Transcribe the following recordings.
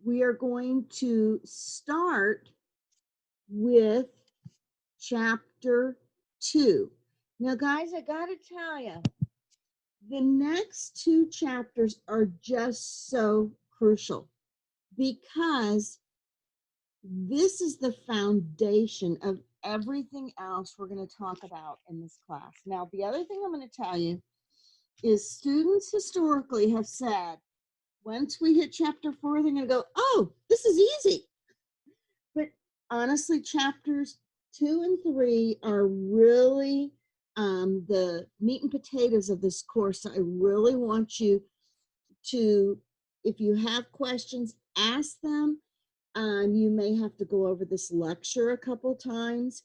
we are going to start with chapter 2. Now, guys, I got to tell you, the next 2 chapters are just so crucial because this is the foundation of everything else we're going to talk about in this class. Now, the other thing I'm going to tell you is students historically have said, once we hit chapter 4, they're going to go, oh, this is easy. But honestly, chapters 2 and 3 are really the meat and potatoes of this course. I really want you to, if you have questions, ask them. You may have to go over this lecture a couple times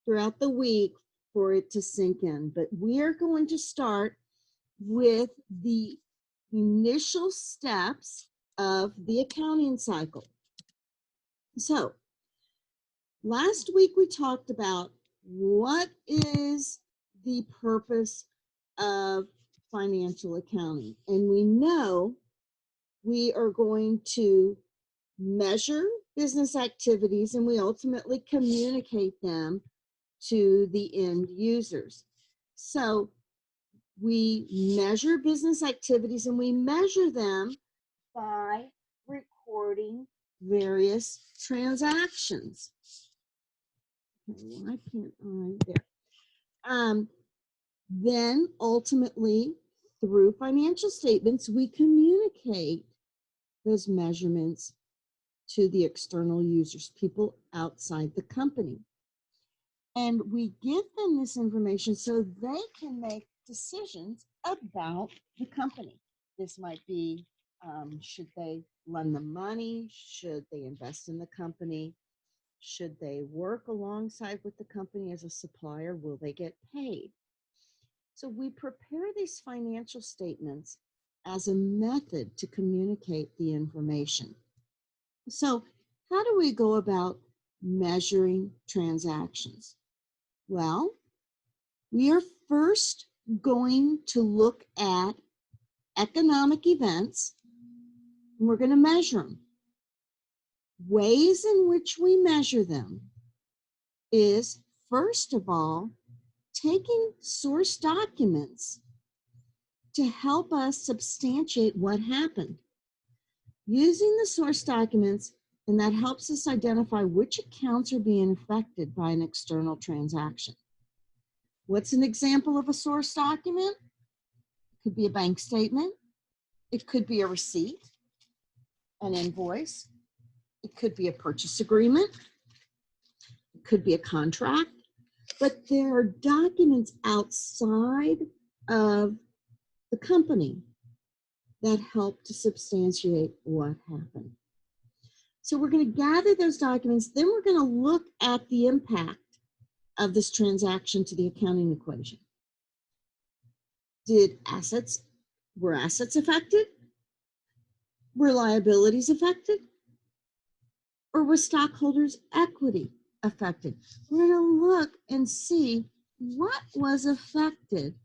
throughout the week for it to sink in. But we are going to start with the initial steps of the accounting cycle. So, last week we talked about what is the purpose of financial accounting. And we know we are going to measure business activities and we ultimately communicate them to the end users. So we measure business activities and we measure them by recording various transactions. Why can't I? There. Then ultimately, through financial statements, we communicate those measurements to the external users, people outside the company. And we give them this information so they can make decisions about the company. This might be, should they lend them money? Should they invest in the company? Should they work alongside with the company as a supplier? Will they get paid? So we prepare these financial statements as a method to communicate the information. So how do we go about measuring transactions? Well, we are first going to look at economic events, and we're going to measure them. Ways in which we measure them is, first of all, taking source documents to help us substantiate what happened. Using the source documents, and that helps us identify which accounts are being affected by an external transaction. What's an example of a source document? It could be a bank statement. It could be a receipt, an invoice. It could be a purchase agreement. It could be a contract. But there are documents outside of the company that help to substantiate what happened. So we're going to gather those documents, then we're going to look at the impact of this transaction to the accounting equation. Were assets affected? Were liabilities affected? Or was stockholders' equity affected? We're going to look and see what was affected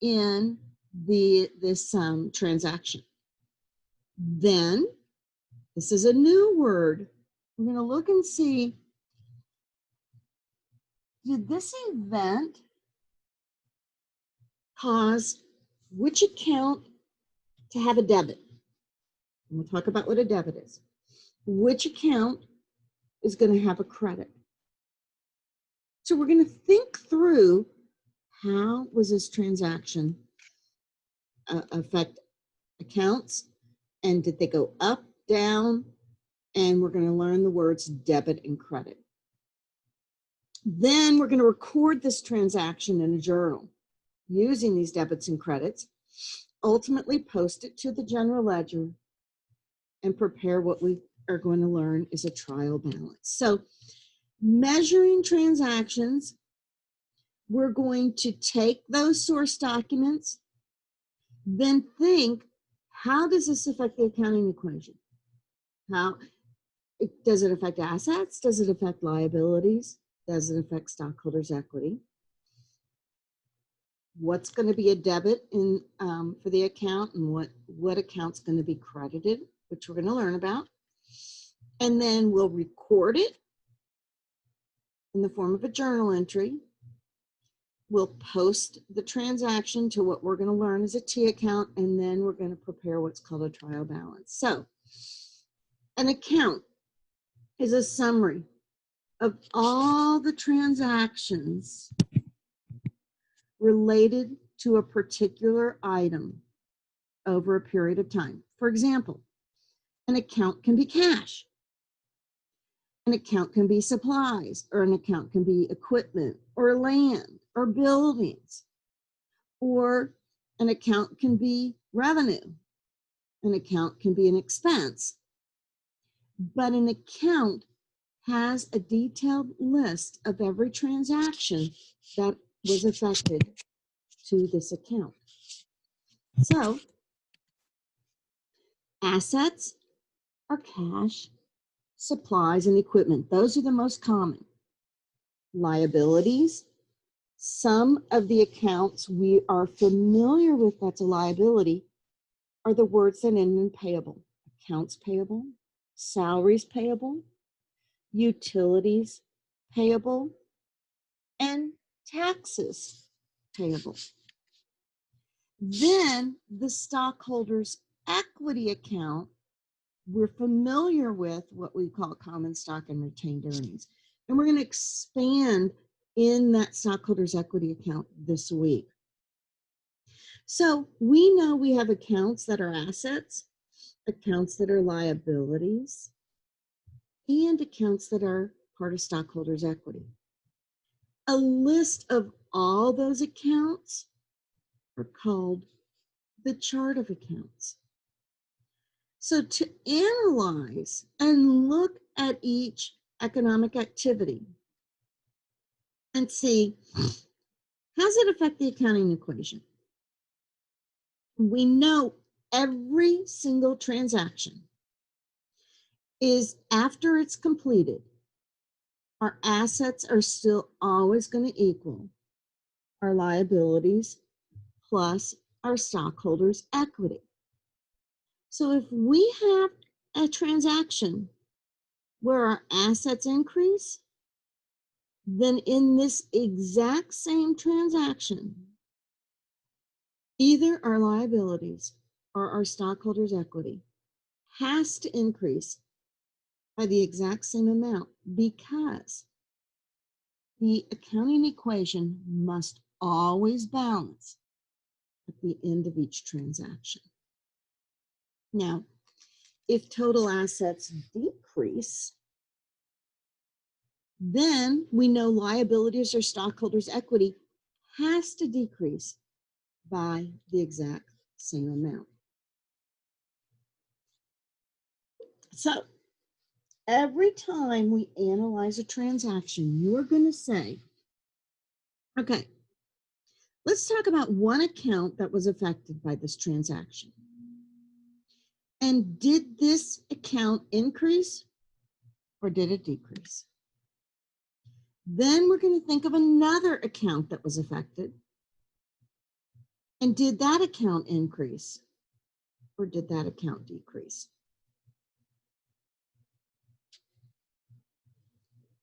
in this transaction. Then, this is a new word. We're going to look and see, did this event cause which account to have a debit? And we'll talk about what a debit is. Which account is going to have a credit? So we're going to think through, how was this transaction affect accounts, and did they go up, down? And we're going to learn the words debit and credit. Then we're going to record this transaction in a journal using these debits and credits, ultimately post it to the general ledger, and prepare what we are going to learn is a trial balance. So measuring transactions, we're going to take those source documents, then think, how does this affect the accounting equation? Does it affect assets? Does it affect liabilities? Does it affect stockholders' equity? What's going to be a debit for the account, and what account's going to be credited, which we're going to learn about. And then we'll record it in the form of a journal entry. We'll post the transaction to what we're going to learn as a T account, and then we're going to prepare what's called a trial balance. So an account is a summary of all the transactions related to a particular item over a period of time. For example, an account can be cash. An account can be supplies, or an account can be equipment, or land, or buildings, or an account can be revenue. An account can be an expense. But an account has a detailed list of every transaction that was affected to this account. So, assets are cash, supplies, and equipment. Those are the most common. Liabilities, some of the accounts we are familiar with that's a liability are the words that end in payable. Accounts payable, salaries payable, utilities payable, and taxes payable. Then the stockholders' equity account, we're familiar with what we call common stock and retained earnings. And we're going to expand in that stockholders' equity account this week. So we know we have accounts that are assets, accounts that are liabilities, and accounts that are part of stockholders' equity. A list of all those accounts are called the chart of accounts. So to analyze and look at each economic activity and see, how does it affect the accounting equation? We know every single transaction is, after it's completed, our assets are still always going to equal our liabilities plus our stockholders' equity. So if we have a transaction where our assets increase, then in this exact same transaction, either our liabilities or our stockholders' equity has to increase by the exact same amount, because the accounting equation must always balance at the end of each transaction. Now, if total assets decrease, then we know liabilities or stockholders' equity has to decrease by the exact same amount. So every time we analyze a transaction, you're going to say, okay, let's talk about one account that was affected by this transaction. And did this account increase or did it decrease? Then we're going to think of another account that was affected. And did that account increase or did that account decrease?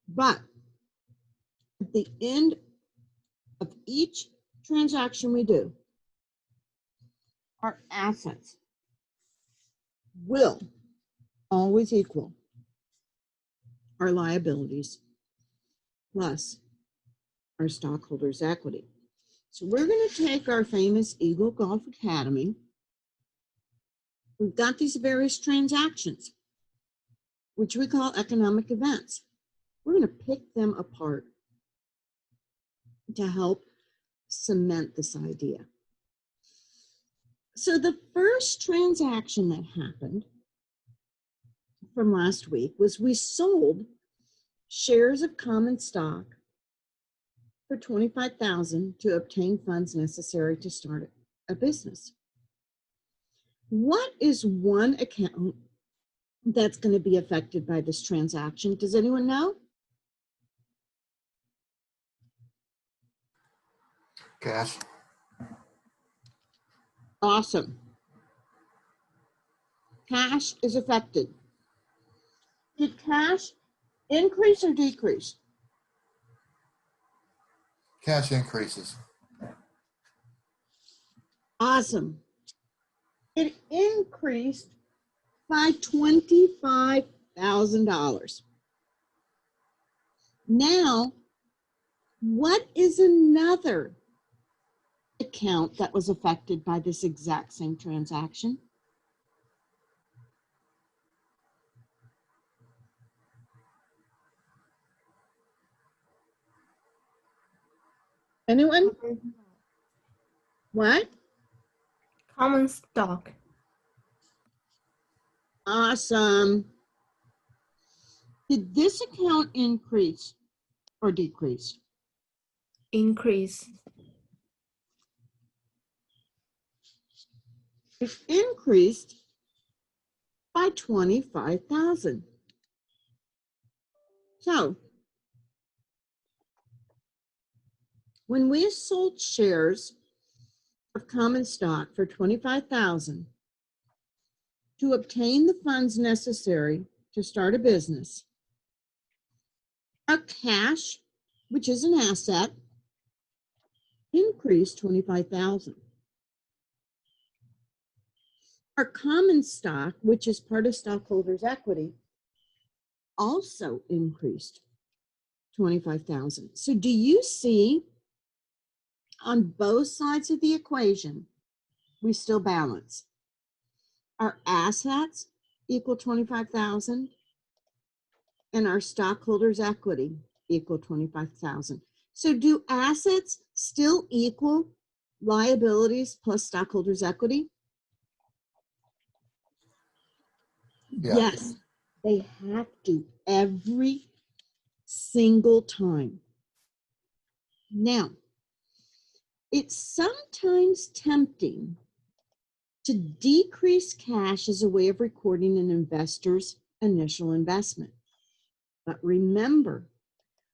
But at the end of each transaction we do, our assets will always equal our liabilities plus our stockholders' equity. So we're going to take our famous Eagle Golf Academy. We've got these various transactions, which we call economic events. We're going to pick them apart to help cement this idea. So the first transaction that happened from last week was we sold shares of common stock for $25,000 to obtain funds necessary to start a business. What is one account that's going to be affected by this transaction? Does anyone know? Cash. Awesome. Cash is affected. Did cash increase or decrease? Cash increases. Awesome. It increased by $25,000. Now, what is another account that was affected by this exact same transaction? Anyone? What? Common stock. Awesome. Did this account increase or decrease? Increase. It increased by $25,000. So, when we sold shares of common stock for $25,000 to obtain the funds necessary to start a business, our cash, which is an asset, increased $25,000. Our common stock, which is part of stockholders' equity, also increased $25,000. So do you see on both sides of the equation, we still balance? Our assets equal $25,000 and our stockholders' equity equal $25,000. So do assets still equal liabilities plus stockholders' equity? Yeah. Yes, they have to every single time. Now, it's sometimes tempting to decrease cash as a way of recording an investor's initial investment. But remember,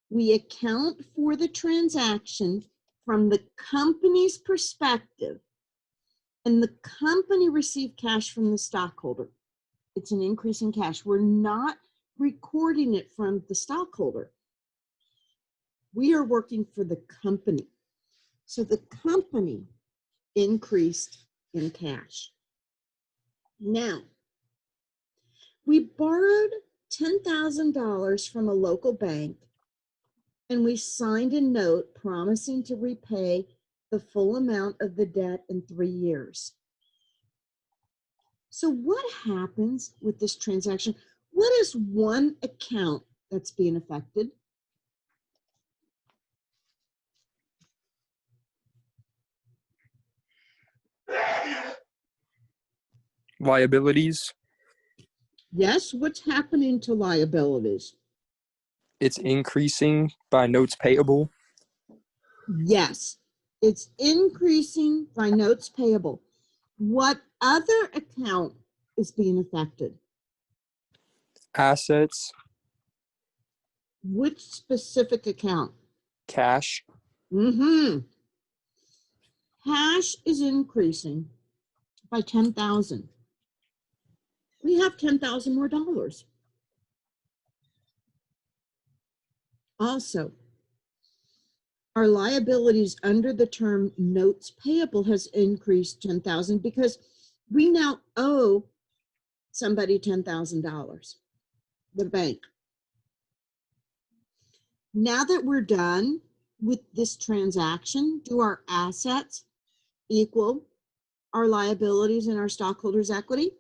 we account for the transaction from the company's perspective, and the company received cash from the stockholder. It's an increase in cash. We're not recording it from the stockholder. We are working for the company. So the company increased in cash. Now, we borrowed $10,000 from a local bank, and we signed a note promising to repay the full amount of the debt in 3 years. So what happens with this transaction? What is one account that's being affected? Liabilities. Yes, what's happening to liabilities? It's increasing by notes payable. Yes, it's increasing by notes payable. What other account is being affected? Assets. Which specific account? Cash. Cash is increasing by 10,000. We have 10,000 more dollars. Also, our liabilities under the term notes payable has increased 10,000 because we now owe somebody $10,000, the bank. Now that we're done with this transaction, do our assets equal our liabilities and our stockholders' equity?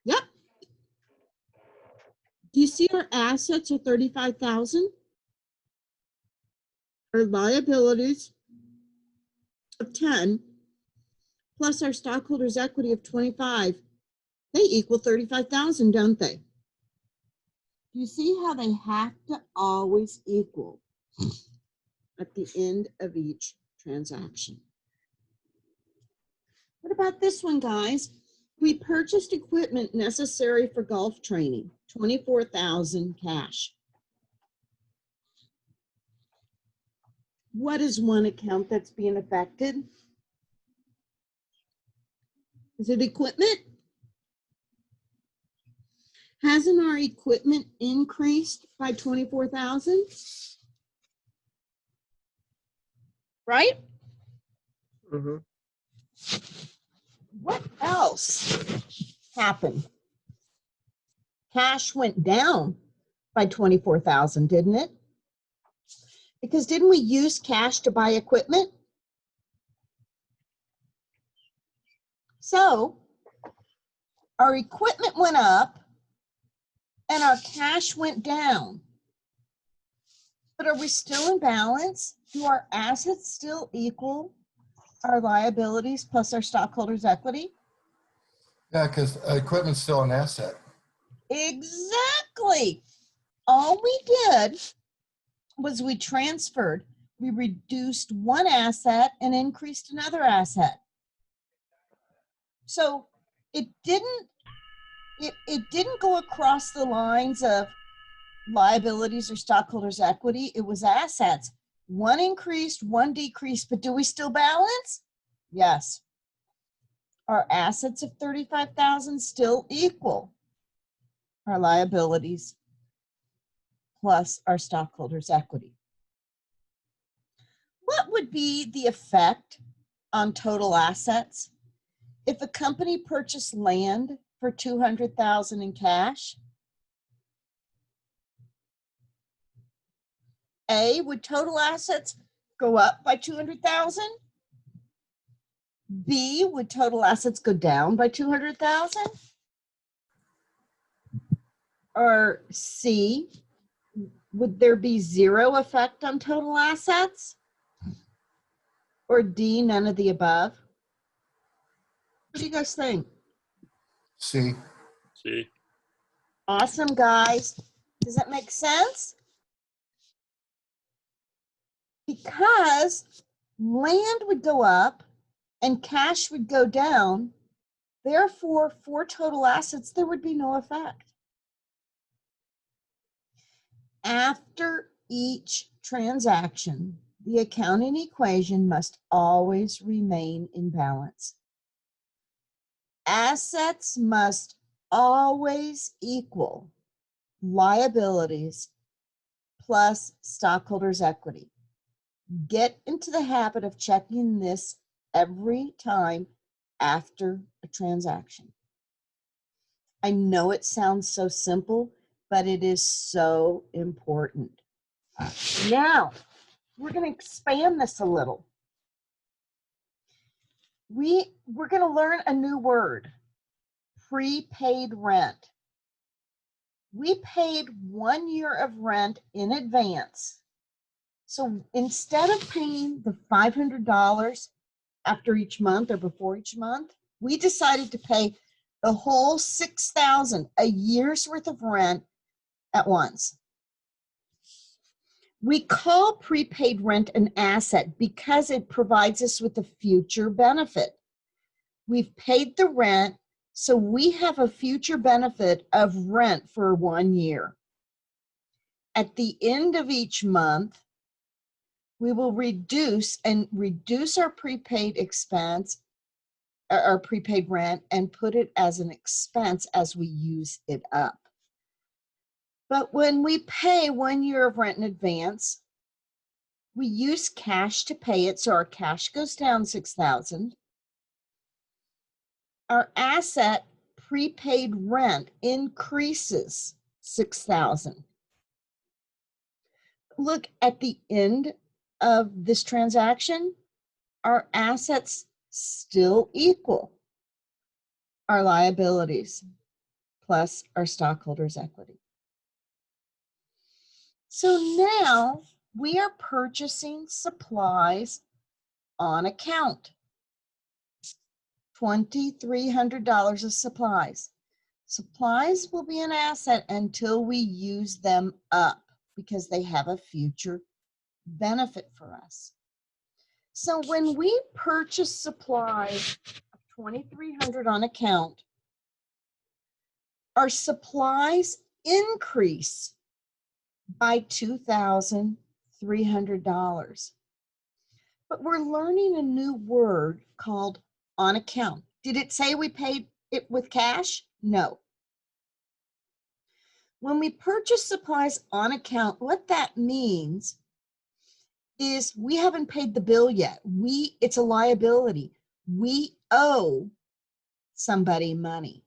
Yep. Do you see our assets are 35,000? Our liabilities of 10 plus our stockholders' equity of 25, they equal 35,000, don't they? Do you see how they have to always equal at the end of each transaction? What about this one, guys? We purchased equipment necessary for golf training, 24,000 cash. What is one account that's being affected? Is it equipment? Hasn't our equipment increased by 24,000? Right? Mhm. What else happened? Cash went down by 24,000, didn't it? Because didn't we use cash to buy equipment? So our equipment went up and our cash went down. But are we still in balance? Do our assets still equal our liabilities plus our stockholders' equity? Yeah, because equipment's still an asset. Exactly. All we did was we transferred, we reduced one asset and increased another asset. So it didn't go across the lines of liabilities or stockholders' equity. It was assets. One increased, one decreased, but do we still balance? Yes. Our assets of 35,000 still equal our liabilities plus our stockholders' equity. What would be the effect on total assets if a company purchased land for 200,000 in cash? A, would total assets go up by 200,000? B, would total assets go down by 200,000? Or C, would there be zero effect on total assets? Or D, none of the above? What do you guys think? See, See, Awesome, guys. Does that make sense? Because land would go up and cash would go down, therefore, for total assets, there would be no effect. After each transaction, the accounting equation must always remain in balance. Assets must always equal liabilities plus stockholders' equity. Get into the habit of checking this every time after a transaction. I know it sounds so simple, but it is so important. Now, we're going to expand this a little. We're going to learn a new word, prepaid rent. We paid 1 year of rent in advance. So instead of paying the $500 after each month or before each month, we decided to pay the whole $6,000, a year's worth of rent at once. We call prepaid rent an asset because it provides us with a future benefit. We've paid the rent, so we have a future benefit of rent for 1 year. At the end of each month, we will reduce our prepaid expense, our prepaid rent, and put it as an expense as we use it up. But when we pay 1 year of rent in advance, we use cash to pay it, so our cash goes down $6,000. Our asset, prepaid rent, increases $6,000. Look, at the end of this transaction, our assets still equal our liabilities plus our stockholders' equity. So now we are purchasing supplies on account. $2,300 of supplies. Supplies will be an asset until we use them up because they have a future benefit for us. So when we purchase supplies of $2,300 on account, our supplies increase by $2,300. But we're learning a new word called on account. Did it say we paid it with cash? No. When we purchase supplies on account, what that means is we haven't paid the bill yet. It's a liability. We owe somebody money.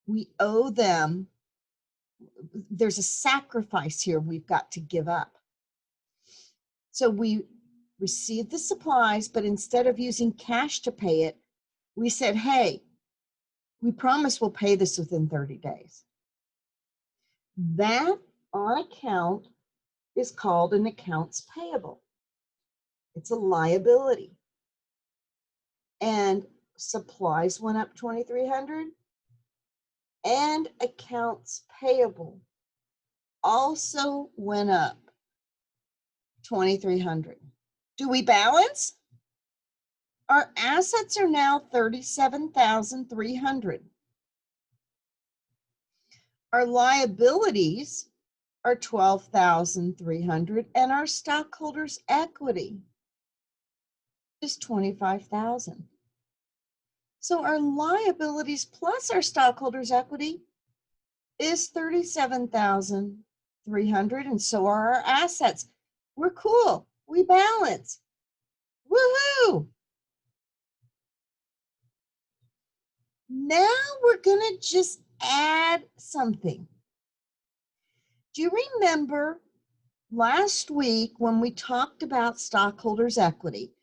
We owe them. There's a sacrifice here we've got to give up. So we received the supplies, but instead of using cash to pay it, we said, hey, we promise we'll pay this within 30 days. That on account is called an accounts payable. It's a liability. And supplies went up $2,300 and accounts payable also went up $2,300. Do we balance? Our assets are now $37,300. Our liabilities are $12,300, and our stockholders' equity is $25,000. So our liabilities plus our stockholders' equity is $37,300, and so are our assets. We're cool. We balance. Woohoo! Now we're going to just add something. Do you remember last week when we talked about stockholders' equity?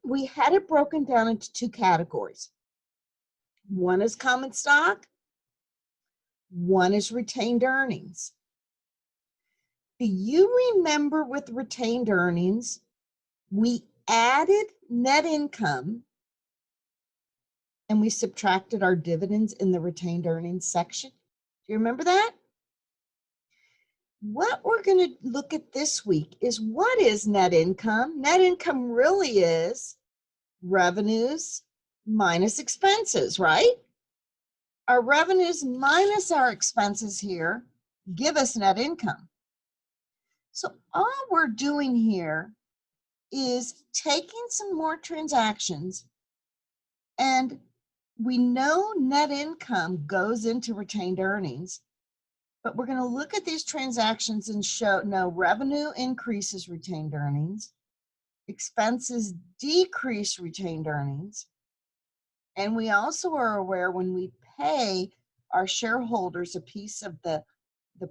We had it broken down into two categories. One is common stock. One is retained earnings. Do you remember with retained earnings, we added net income and we subtracted our dividends in the retained earnings section? Do you remember that? What we're going to look at this week is what is net income? Net income really is revenues minus expenses, right? Our revenues minus our expenses here give us net income. So all we're doing here is taking some more transactions, and we know net income goes into retained earnings, but we're going to look at these transactions and show no, revenue increases retained earnings, expenses decrease retained earnings, and we also are aware when we pay our shareholders a piece of the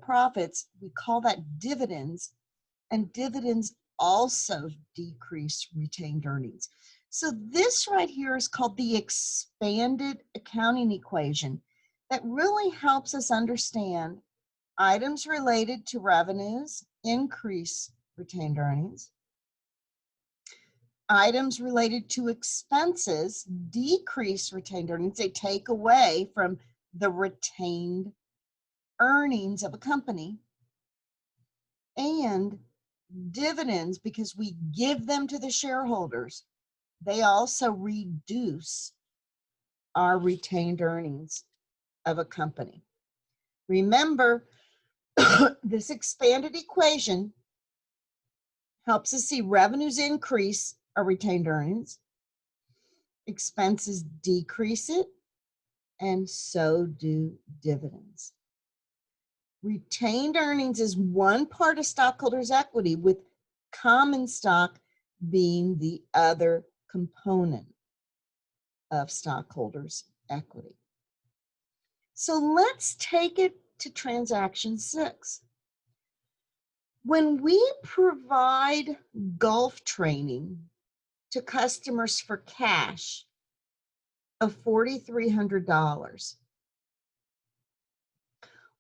profits, we call that dividends, and dividends also decrease retained earnings. So this right here is called the expanded accounting equation that really helps us understand items related to revenues increase retained earnings. Items related to expenses decrease retained earnings. They take away from the retained earnings of a company. And dividends, because we give them to the shareholders, they also reduce our retained earnings of a company. Remember, this expanded equation helps us see revenues increase our retained earnings, expenses decrease it, and so do dividends. Retained earnings is one part of stockholders' equity, with common stock being the other component of stockholders' equity. So let's take it to transaction 6. When we provide golf training to customers for cash of $4,300,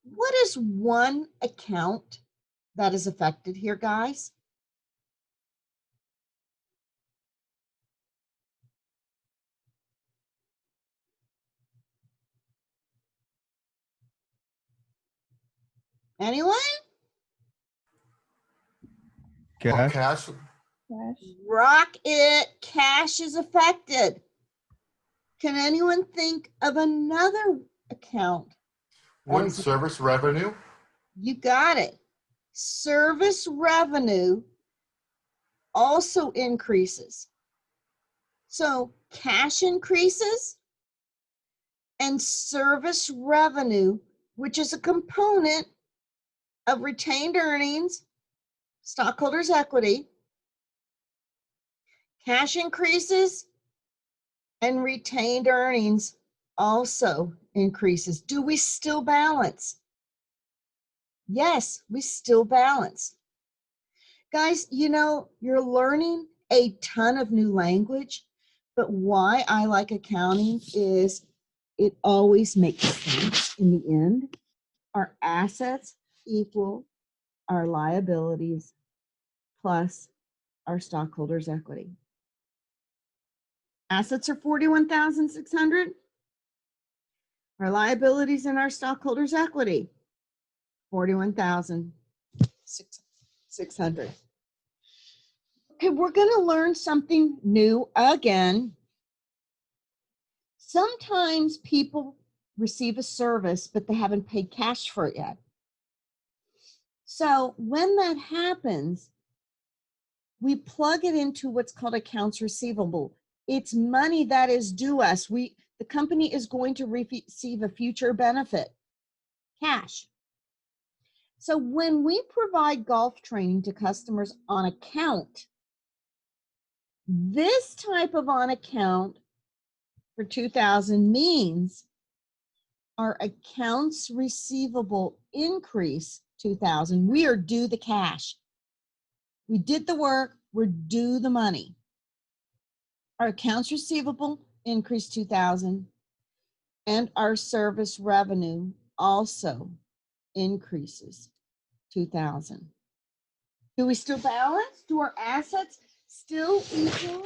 what is one account that is affected here, guys? Anyone? Well, Cash. Rock it. Cash is affected. Can anyone think of another account? Wouldn't service revenue? You got it. Service revenue also increases. So cash increases and service revenue which is a component of retained earnings, stockholders' equity, cash increases, and retained earnings also increases. Do we still balance? Yes, we still balance. Guys, you know, you're learning a ton of new language, but why I like accounting is it always makes sense in the end. Our assets equal our liabilities plus our stockholders' equity. Assets are 41,600. Our liabilities and our stockholders' equity, 41,600. Okay, we're going to learn something new again. Sometimes people receive a service, but they haven't paid cash for it yet. So when that happens, we plug it into what's called accounts receivable. It's money that is due us. The company is going to receive a future benefit, cash. So when we provide golf training to customers on account, this type of on account for 2000 means our accounts receivable increase 2000. We are due the cash. We did the work, we're due the money. Our accounts receivable increased 2000 and our service revenue also increases 2000. Do we still balance? Do our assets still equal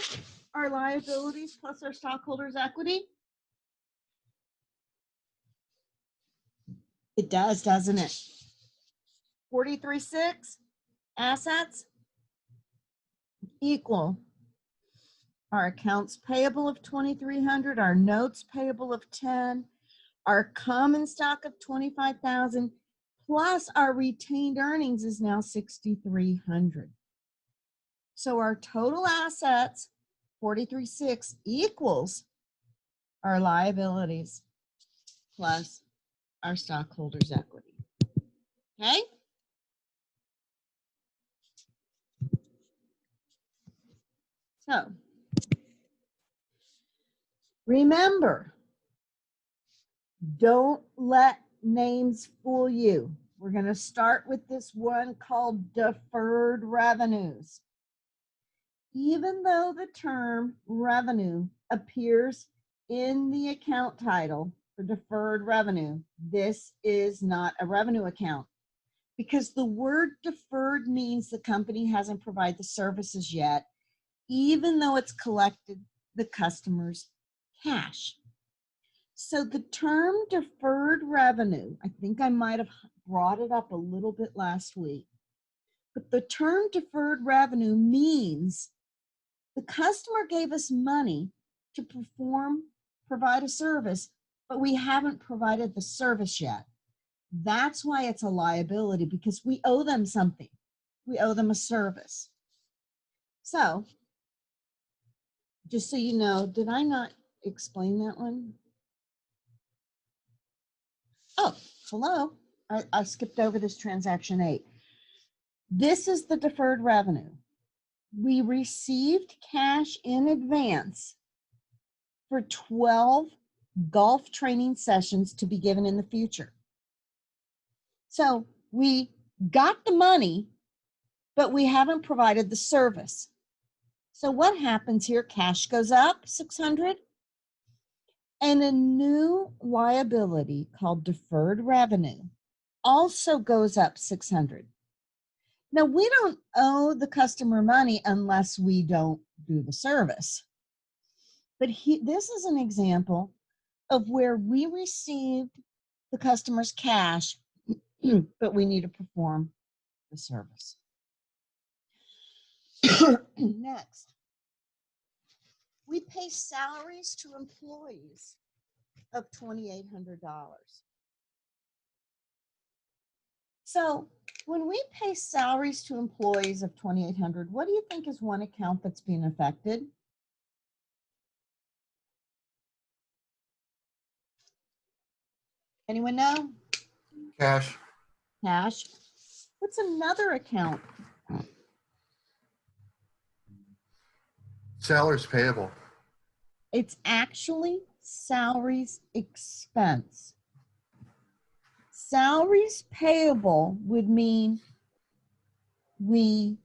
our liabilities plus our stockholders' equity? It does, doesn't it? 43.6 assets equal our accounts payable of 2,300, our notes payable of 10, our common stock of 25,000, plus our retained earnings is now 6,300. So our total assets, 43.6, equals our liabilities plus our stockholders' equity. Okay? So remember, don't let names fool you. We're going to start with this one called deferred revenues. Even though the term revenue appears in the account title for deferred revenue, this is not a revenue account because the word deferred means the company hasn't provided the services yet, even though it's collected the customer's cash. So the term deferred revenue, I think I might have brought it up a little bit last week, but the term deferred revenue means the customer gave us money to provide a service, but we haven't provided the service yet. That's why it's a liability, because we owe them something. We owe them a service. So, just so you know, did I not explain that one? Oh, hello. I skipped over this transaction 8. This is the deferred revenue. We received cash in advance for 12 golf training sessions to be given in the future. So we got the money, but we haven't provided the service. So what happens here? Cash goes up 600, and a new liability called deferred revenue also goes up 600. Now, we don't owe the customer money unless we don't do the service. But this is an example of where we received the customer's cash, but we need to perform the service. Next, we pay salaries to employees of $2,800. So when we pay salaries to employees of $2,800, what do you think is one account that's being affected? Anyone know? Cash. Cash. What's another account? Salaries payable. It's actually salaries expense. Salaries payable would mean we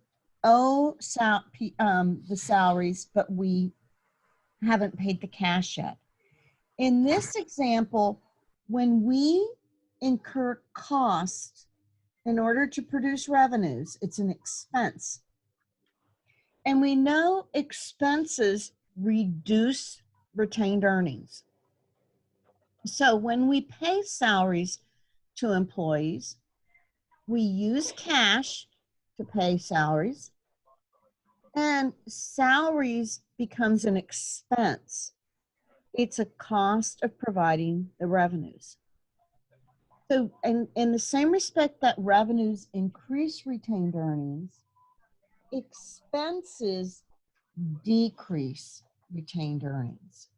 owe the salaries, but we haven't paid the cash yet. In this example, when we incur costs in order to produce revenues, it's an expense. And we know expenses reduce retained earnings. So when we pay salaries to employees, we use cash to pay salaries, and salaries becomes an expense. It's a cost of providing the revenues. So in the same respect that revenues increase retained earnings, expenses decrease retained earnings.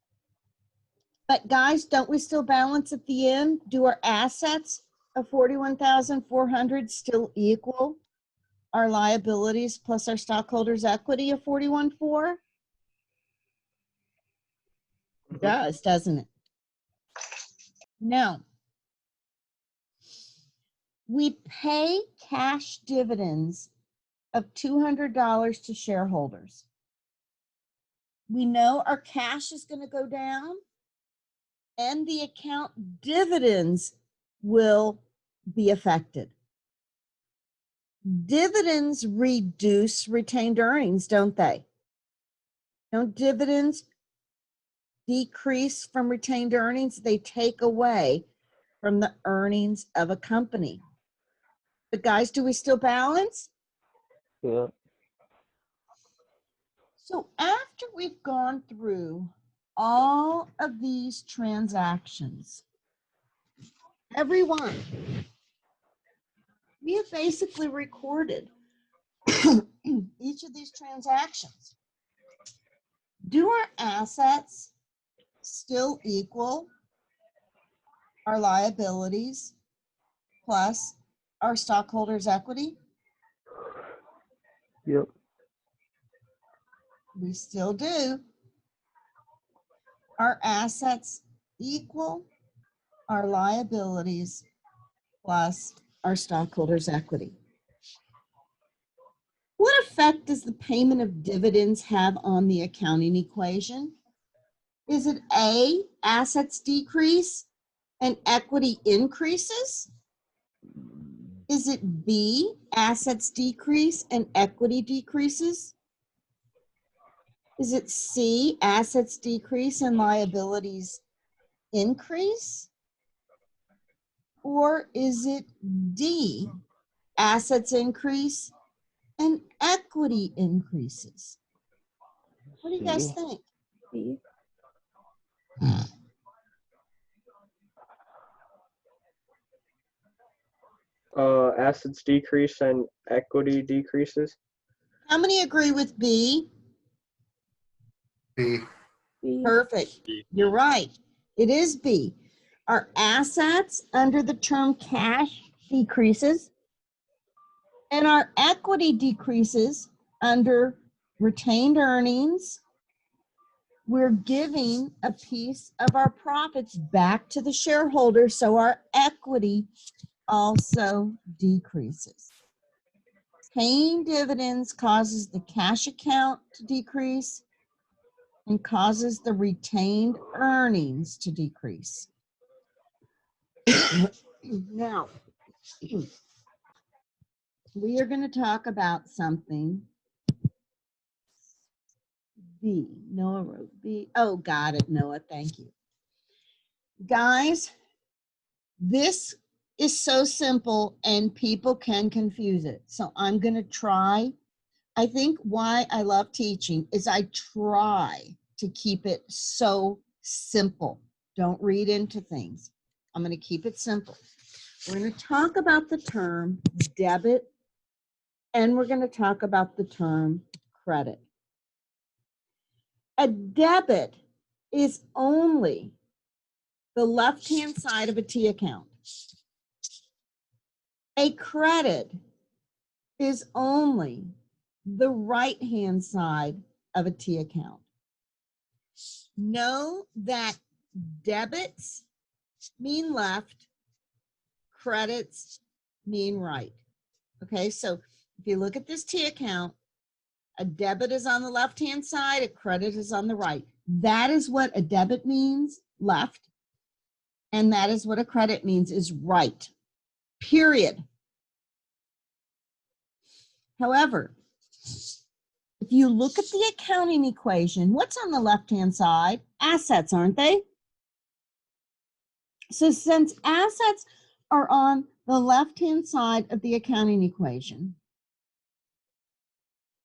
But guys, don't we still balance at the end? Do our assets of 41,400 still equal our liabilities plus our stockholders' equity of 41,400? It does, doesn't it? Now, we pay cash dividends of $200 to shareholders. We know our cash is going to go down, and the account dividends will be affected. Dividends reduce retained earnings, don't they? Don't dividends decrease from retained earnings? They take away from the earnings of a company. But guys, do we still balance? Yeah. So after we've gone through all of these transactions, every one, we have basically recorded each of these transactions. Do our assets still equal our liabilities plus our stockholders' equity? Yep. We still do. Our assets equal our liabilities plus our stockholders' equity. What effect does the payment of dividends have on the accounting equation? Is it A, assets decrease and equity increases? Is it B, assets decrease and equity decreases? Is it C, assets decrease and liabilities increase? Or is it D, assets increase and equity increases? What do you guys think? B. Assets decrease and equity decreases. How many agree with B? B. B. Perfect. You're right. It is B. Our assets under the term cash decreases, and our equity decreases under retained earnings. We're giving a piece of our profits back to the shareholder, so our equity also decreases. Paying dividends causes the cash account to decrease and causes the retained earnings to decrease. Now, we are going to talk about something. B. Noah wrote B. Oh, got it, Noah. Thank you. Guys, this is so simple and people can confuse it. So I'm going to try. I think why I love teaching is I try to keep it so simple. Don't read into things. I'm going to keep it simple. We're going to talk about the term debit, and we're going to talk about the term credit. A debit is only the left-hand side of a T account. A credit is only the right-hand side of a T account. Know that debits mean left, credits mean right. Okay, so if you look at this T account, a debit is on the left-hand side, a credit is on the right. That is what a debit means, left, and that is what a credit means, is right, period. However, if you look at the accounting equation, what's on the left-hand side? Assets, aren't they? So since assets are on the left-hand side of the accounting equation,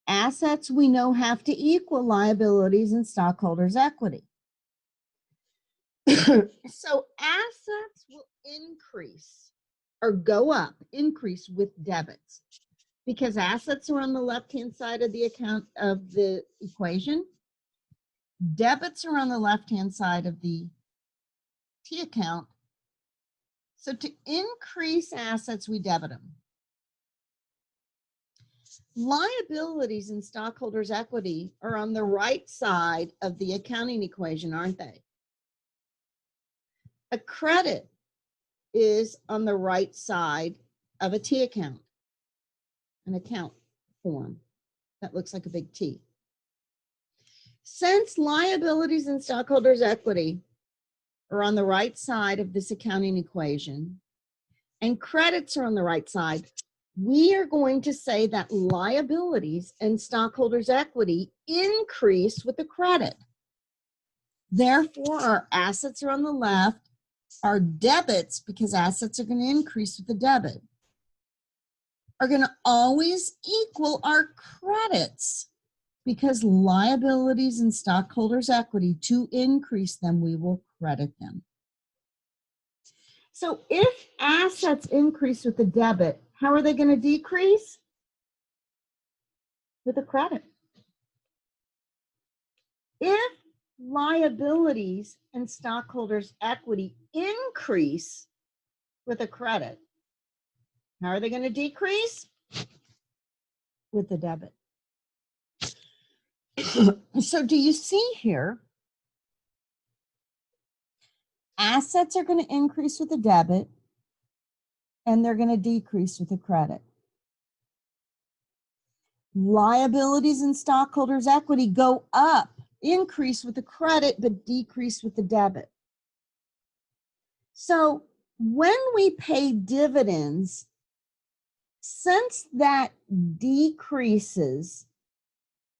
assets we know have to equal liabilities and stockholders' equity. So assets will increase or go up, increase with debits, because assets are on the left-hand side of the account of the equation. Debits are on the left-hand side of the T account. So to increase assets, we debit them. Liabilities and stockholders' equity are on the right side of the accounting equation, aren't they? A credit is on the right side of a T account, an account form that looks like a big T. Since liabilities and stockholders' equity are on the right side of this accounting equation and credits are on the right side, we are going to say that liabilities and stockholders' equity increase with the credit. Therefore, our assets are on the left. Our debits, because assets are going to increase with the debit, are going to always equal our credits, because liabilities and stockholders' equity, to increase them, we will credit them. So if assets increase with the debit, how are they going to decrease? With a credit. If liabilities and stockholders' equity increase with a credit, how are they going to decrease? With the debit. So do you see here? Assets are going to increase with the debit and they're going to decrease with the credit. Liabilities and stockholders' equity go up, increase with the credit, but decrease with the debit. So when we pay dividends, since that decreases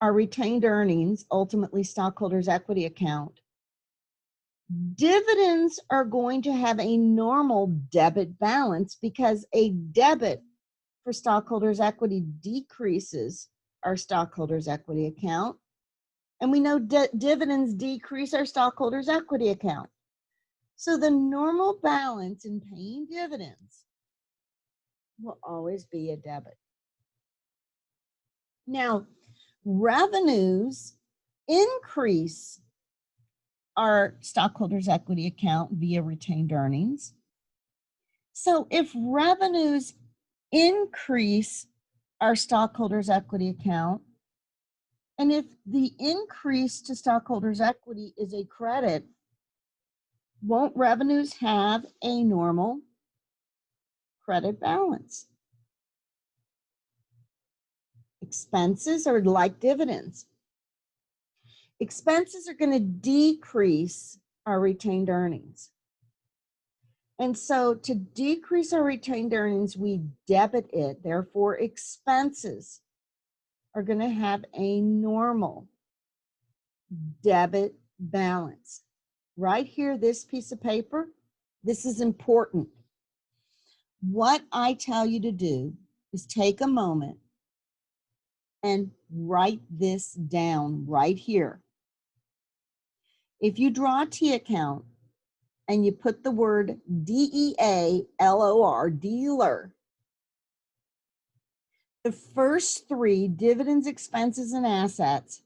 our retained earnings, ultimately stockholders' equity account, dividends are going to have a normal debit balance, because a debit for stockholders' equity decreases our stockholders' equity account. And we know dividends decrease our stockholders' equity account. So the normal balance in paying dividends will always be a debit. Now, revenues increase our stockholders' equity account via retained earnings. So if revenues increase our stockholders' equity account, and if the increase to stockholders' equity is a credit, won't revenues have a normal credit balance? Expenses are like dividends. Expenses are going to decrease our retained earnings. And so to decrease our retained earnings, we debit it. Therefore, expenses are going to have a normal debit balance. Right here, this piece of paper, this is important. What I tell you to do is take a moment and write this down right here. If you draw a T account and you put the word D-E-A-L-O-R, dealer, the first three, dividends, expenses, and assets,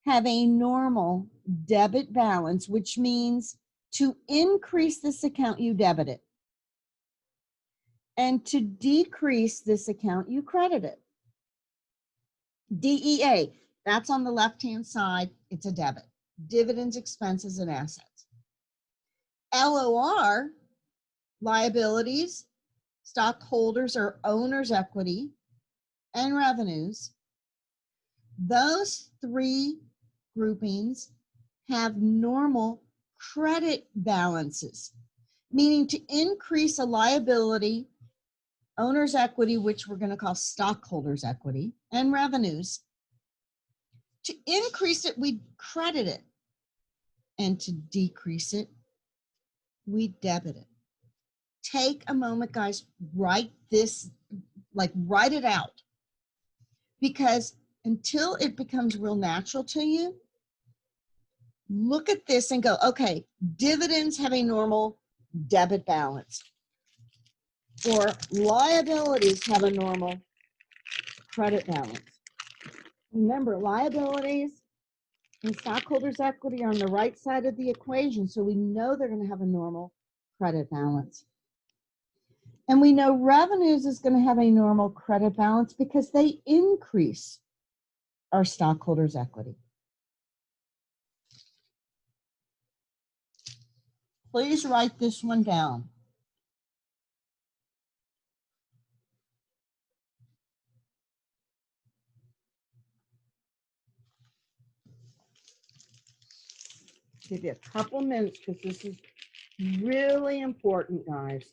have a normal debit balance, which means to increase this account, you debit it. And to decrease this account, you credit it. DEA, that's on the left-hand side. It's a debit. Dividends, expenses, and assets. LOR, liabilities, stockholders or owners' equity, and revenues. Those three groupings have normal credit balances, meaning to increase a liability, owner's equity, which we're going to call stockholders' equity, and revenues. To increase it, we credit it. And to decrease it, we debit it. Take a moment, guys, write this, write it out. Because until it becomes real natural to you, look at this and go, okay, dividends have a normal debit balance, or liabilities have a normal credit balance. Remember, liabilities and stockholders' equity are on the right side of the equation, so we know they're going to have a normal credit balance. And we know revenues is going to have a normal credit balance because they increase our stockholders' equity. Please write this one down. Give you a couple minutes because this is really important, guys.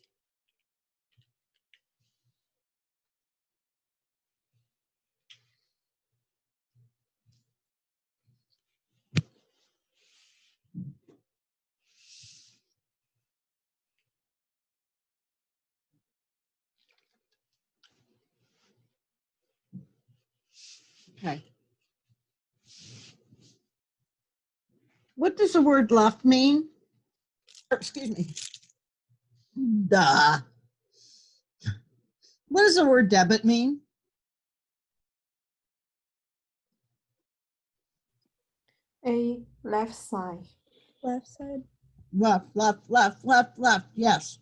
Okay. What does the word left mean? Or, excuse me. Duh. What does the word debit mean? A left side. Left side. Left, left, left, left, left. Yes.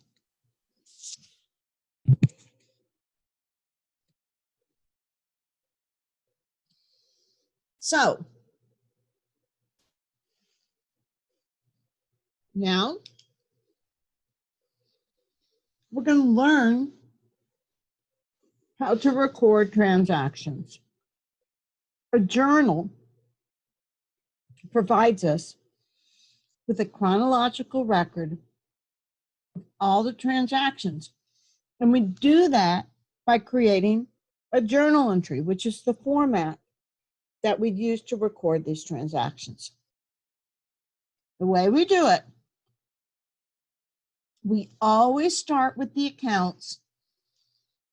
So now we're going to learn how to record transactions. A journal provides us with a chronological record of all the transactions. And we do that by creating a journal entry, which is the format that we use to record these transactions. The way we do it, we always start with the accounts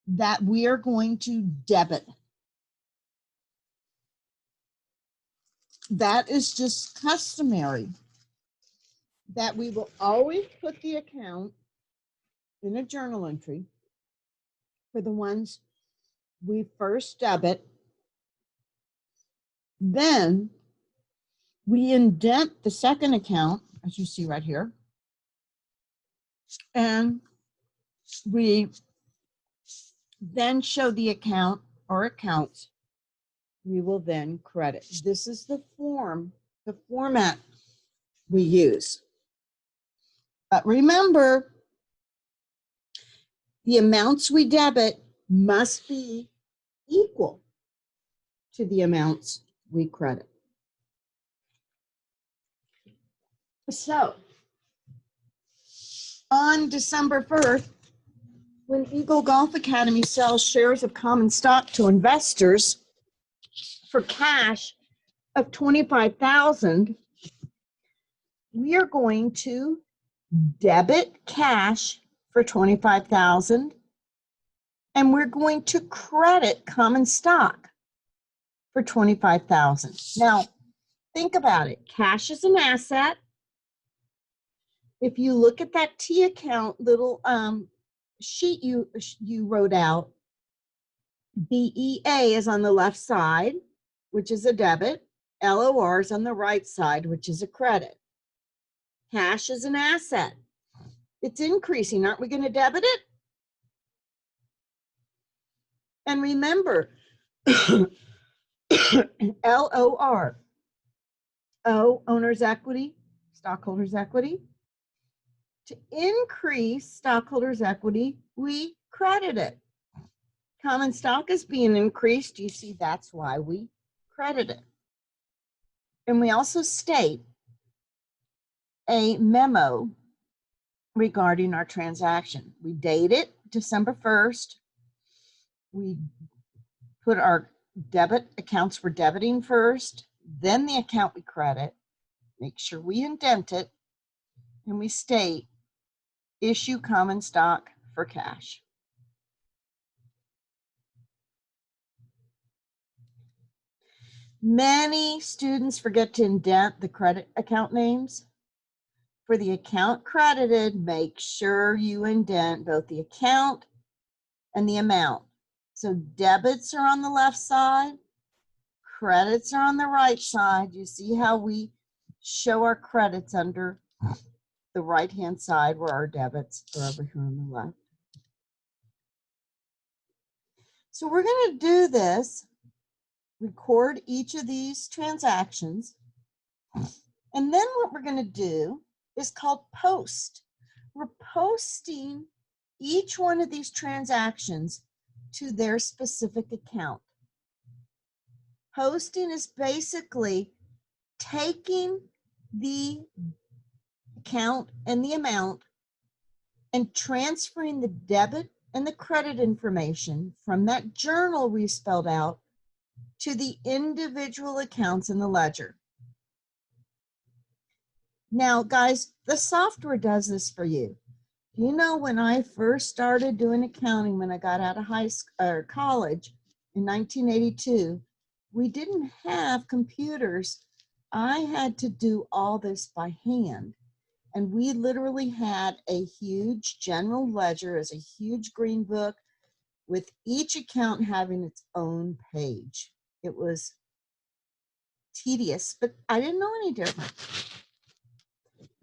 that we are going to debit. That is just customary, that we will always put the account in a journal entry for the ones we first debit. Then we indent the second account, as you see right here, and we then show the account or accounts we will then credit. This is the format we use. But remember, the amounts we debit must be equal to the amounts we credit. So, on December 1st, when Eagle Golf Academy sells shares of common stock to investors for cash of $25,000, we are going to debit cash for $25,000, and we're going to credit common stock for $25,000. Now, think about it. Cash is an asset. If you look at that T account little sheet you wrote out, DEA is on the left side, which is a debit. LOR is on the right side, which is a credit. Cash is an asset. It's increasing. Aren't we going to debit it? And remember, LOR, O, owner's equity, stockholders' equity. To increase stockholders' equity, we credit it. Common stock is being increased. You see, that's why we credit it. And we also state a memo regarding our transaction. We date it December 1st. We put our debit accounts we're debiting first, then the account we credit, make sure we indent it, and we state issue common stock for cash. Many students forget to indent the credit account names. For the account credited, make sure you indent both the account and the amount. So debits are on the left side, credits are on the right side. You see how we show our credits under the right-hand side where our debits are over here on the left. So we're going to do this, record each of these transactions, and then what we're going to do is called post. We're posting each one of these transactions to their specific account. Posting is basically taking the account and the amount and transferring the debit and the credit information from that journal we spelled out to the individual accounts in the ledger. Now, guys, the software does this for you. You know, when I first started doing accounting, when I got out of high school or college in 1982, we didn't have computers. I had to do all this by hand. And we literally had a huge general ledger as a huge green book with each account having its own page. It was tedious, but I didn't know any different.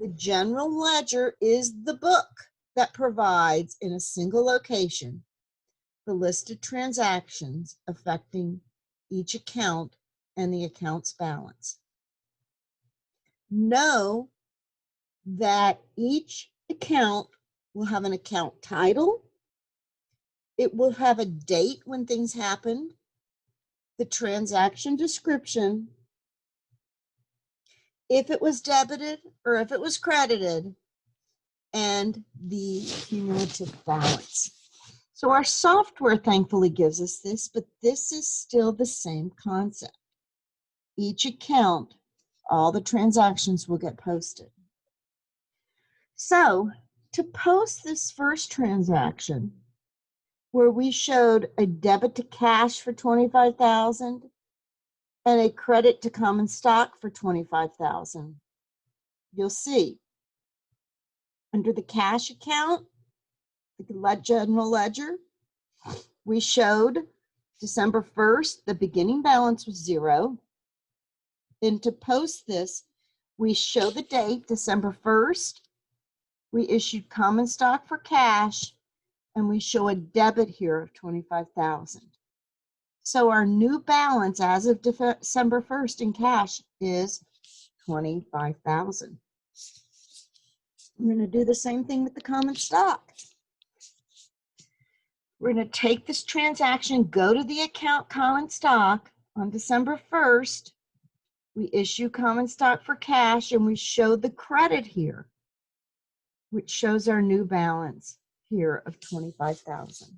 The general ledger is the book that provides in a single location the listed transactions affecting each account and the account's balance. Know that each account will have an account title. It will have a date when things happened, the transaction description, if it was debited or if it was credited, and the cumulative balance. So our software thankfully gives us this, but this is still the same concept. Each account, all the transactions will get posted. So to post this first transaction, where we showed a debit to cash for $25,000 and a credit to common stock for $25,000, you'll see under the cash account, the general ledger, we showed December 1st, the beginning balance was 0. Then to post this, we show the date, December 1st. We issued common stock for cash, and we show a debit here of $25,000. So our new balance as of December 1st in cash is $25,000. We're going to do the same thing with the common stock. We're going to take this transaction, go to the account common stock on December 1st. We issue common stock for cash, and we show the credit here, which shows our new balance here of $25,000.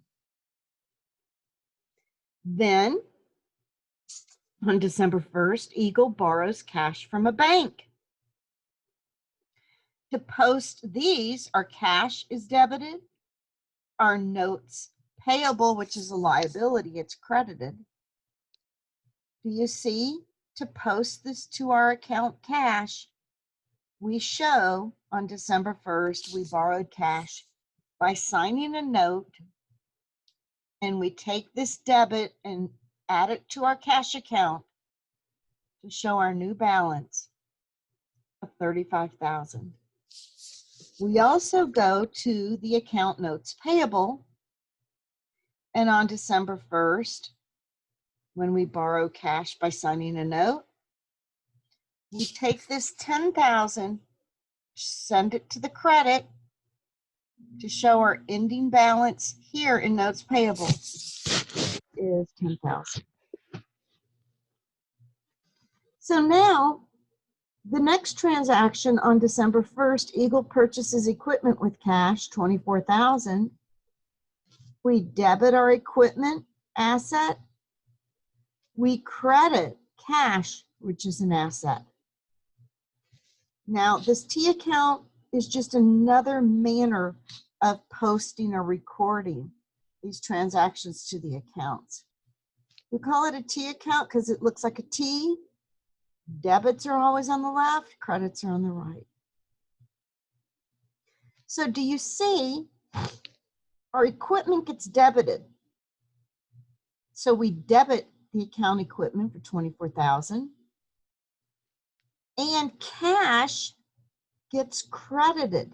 Then on December 1st, Eagle borrows cash from a bank. To post these, our cash is debited, our notes payable, which is a liability, it's credited. Do you see? To post this to our account cash, we show on December 1st, we borrowed cash by signing a note, and we take this debit and add it to our cash account to show our new balance of $35,000. We also go to the account notes payable, And on December 1st, when we borrow cash by signing a note, we take this 10,000, send it to the credit to show our ending balance here in notes payable is 10,000. So now the next transaction on December 1st, Eagle purchases equipment with cash, 24,000. We debit our equipment asset. We credit cash, which is an asset. Now, this T account is just another manner of posting or recording these transactions to the accounts. We call it a T account because it looks like a T. Debits are always on the left, credits are on the right. So do you see our equipment gets debited? So we debit the account equipment for 24,000, and cash gets credited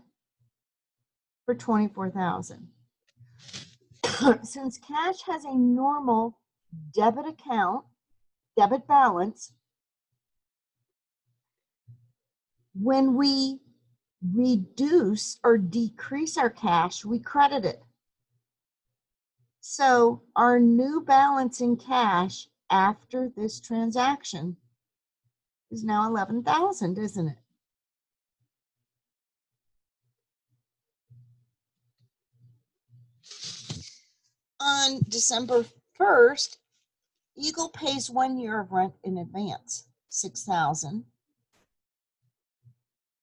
for 24,000. Since cash has a normal debit account, debit balance, when we reduce or decrease our cash, we credit it. So our new balance in cash after this transaction is now 11,000, isn't it? On December 1st, Eagle pays 1 year of rent in advance, 6,000.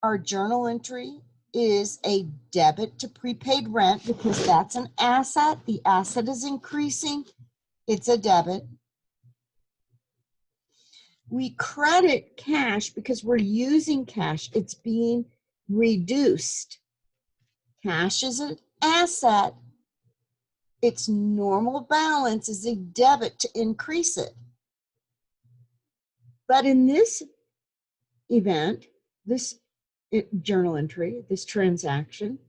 Our journal entry is a debit to prepaid rent because that's an asset. The asset is increasing. It's a debit. We credit cash because we're using cash. It's being reduced. Cash is an asset. Its normal balance is a debit to increase it. But in this event, this journal entry, this transaction,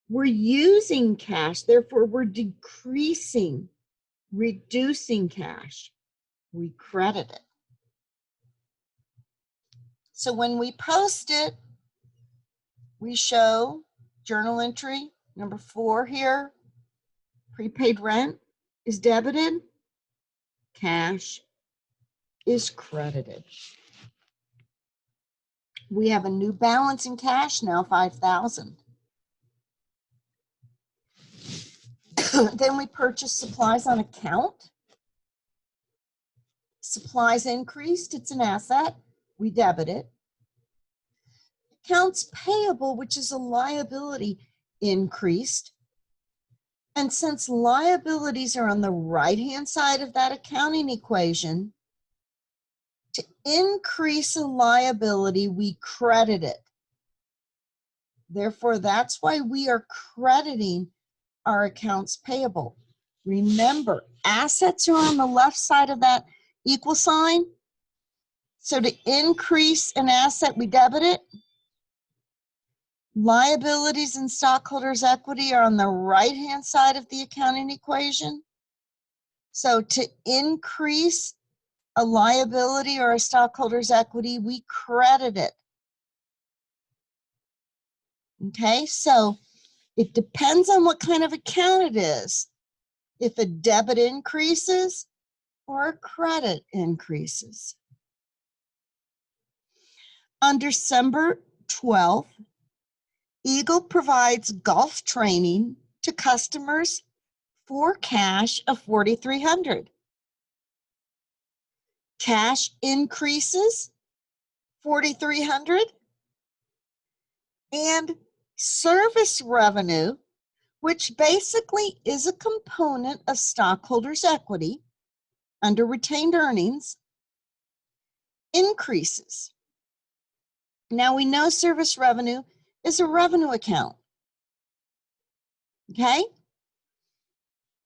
we're using cash, therefore we're decreasing, reducing cash. We credit it. So when we post it, we show journal entry number 4 here. Prepaid rent is debited. Cash is credited. We have a new balance in cash now, 5,000. Then we purchase supplies on account. Supplies increased, it's an asset. We debit it. Accounts payable, which is a liability, increased. And since liabilities are on the right-hand side of that accounting equation, to increase a liability, we credit it. Therefore, that's why we are crediting our accounts payable. Remember, assets are on the left side of that equal sign. So to increase an asset, we debit it. Liabilities and stockholders' equity are on the right-hand side of the accounting equation. So to increase a liability or a stockholder's equity, we credit it. Okay, so it depends on what kind of account it is. If a debit increases or a credit increases. On December 12th, Eagle provides golf training to customers for cash of $4,300. Cash increases $4,300, and service revenue, which basically is a component of stockholders' equity under retained earnings, increases. Now we know service revenue is a revenue account. Okay?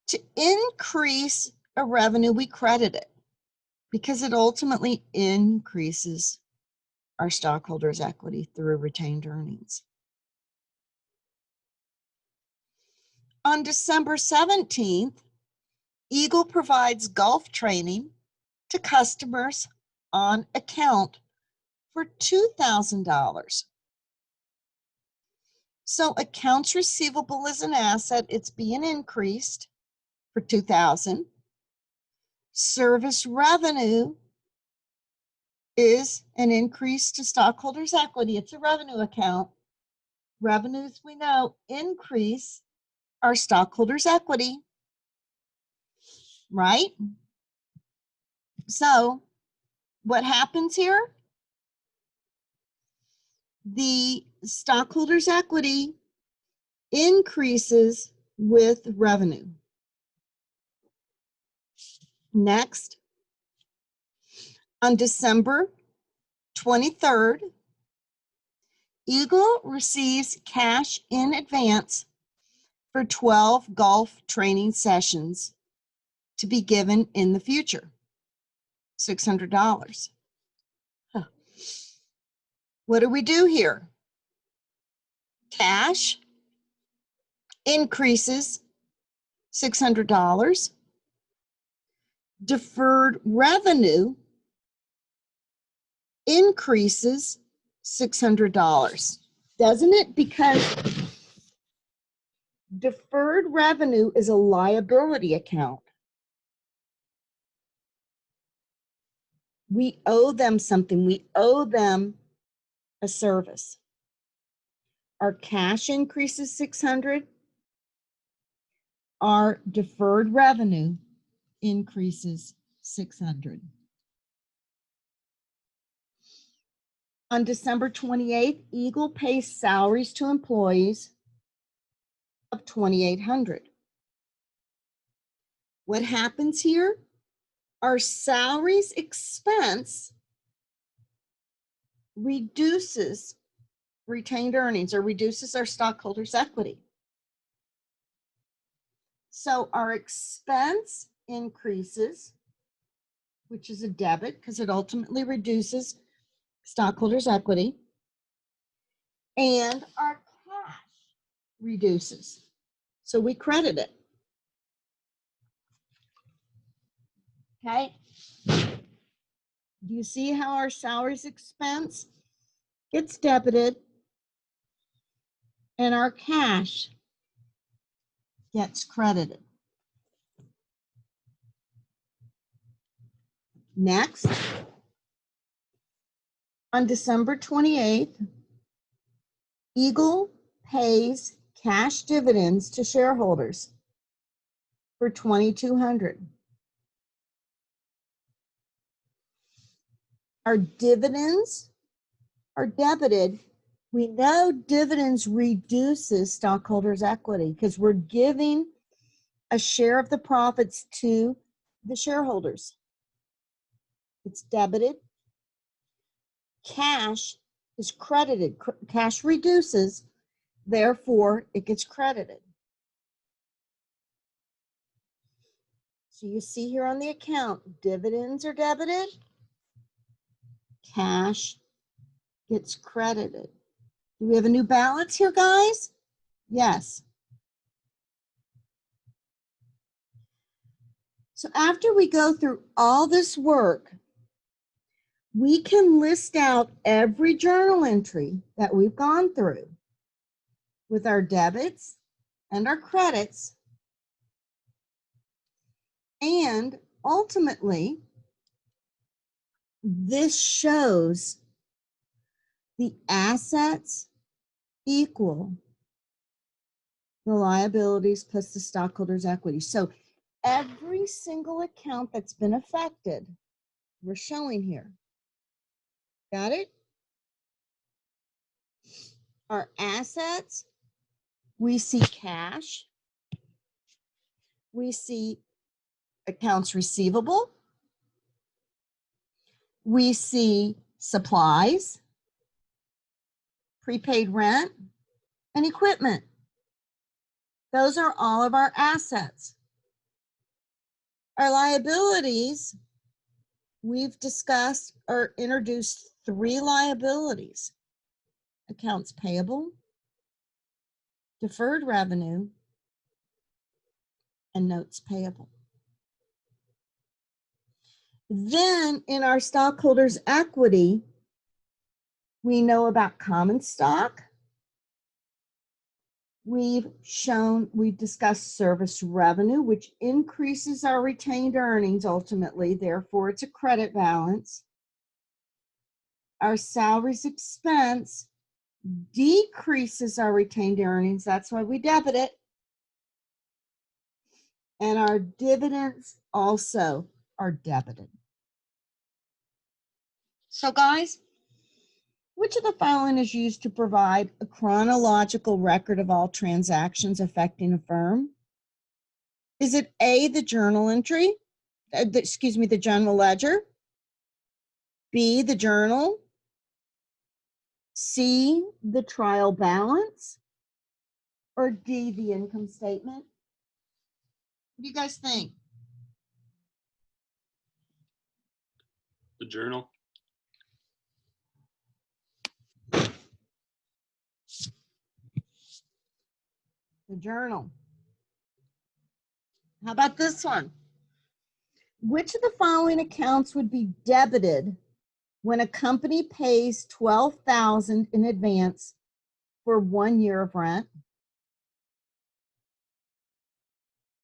To increase a revenue, we credit it because it ultimately increases our stockholders' equity through retained earnings. On December 17th, Eagle provides golf training to customers on account for $2,000. So accounts receivable is an asset. It's being increased for $2,000. Service revenue is an increase to stockholders' equity. It's a revenue account. Revenues, we know, increase our stockholders' equity, right? So what happens here? The stockholders' equity increases with revenue. Next, on December 23rd, Eagle receives cash in advance for 12 golf training sessions to be given in the future, $600. Huh. What do we do here? Cash increases $600. Deferred revenue increases $600, doesn't it? Because deferred revenue is a liability account. We owe them something. We owe them a service. Our cash increases $600. Our deferred revenue increases $600. On December 28th, Eagle pays salaries to employees of $2,800. What happens here? Our salaries expense reduces retained earnings or reduces our stockholders' equity. So our expense increases, which is a debit because it ultimately reduces stockholders' equity, and our cash reduces. So we credit it. Okay. Do you see how our salaries expense gets debited and our cash gets credited? Next, on December 28th, Eagle pays cash dividends to shareholders for $2,200. Our dividends are debited. We know dividends reduces stockholders' equity because we're giving a share of the profits to the shareholders. It's debited. Cash is credited. Cash reduces, therefore it gets credited. So you see here on the account, dividends are debited, cash gets credited. Do we have a new balance here, guys? Yes. So after we go through all this work, we can list out every journal entry that we've gone through with our debits and our credits. And ultimately, this shows the assets equal the liabilities plus the stockholders' equity. So every single account that's been affected, we're showing here. Got it? Our assets, we see cash, we see accounts receivable, we see supplies, prepaid rent, and equipment. Those are all of our assets. Our liabilities, we've discussed or introduced 3 liabilities: accounts payable, deferred revenue, and notes payable. Then in our stockholders' equity, we know about common stock. We've discussed service revenue, which increases our retained earnings ultimately, therefore it's a credit balance. Our salaries expense decreases our retained earnings, that's why we debit it. And our dividends also are debited. So guys, which of the following is used to provide a chronological record of all transactions affecting a firm? Is it A, the journal entry, the general ledger, B, the journal, C, the trial balance, or D, the income statement? What do you guys think? The journal. The journal. How about this one? Which of the following accounts would be debited when a company pays $12,000 in advance for 1 year of rent?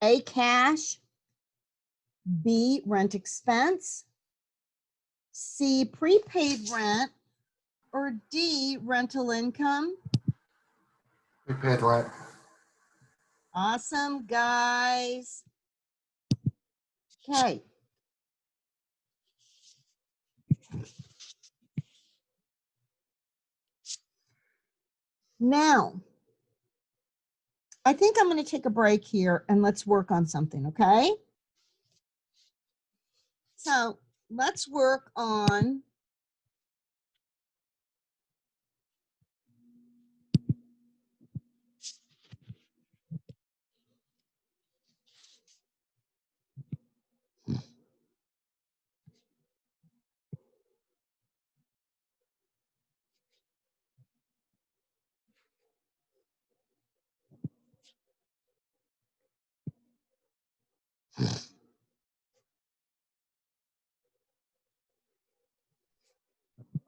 A, cash, B, rent expense, C, prepaid rent, or D, rental income? Prepaid rent. Awesome, guys. Okay. Now, I think I'm going to take a break here and let's work on something, okay? So let's work on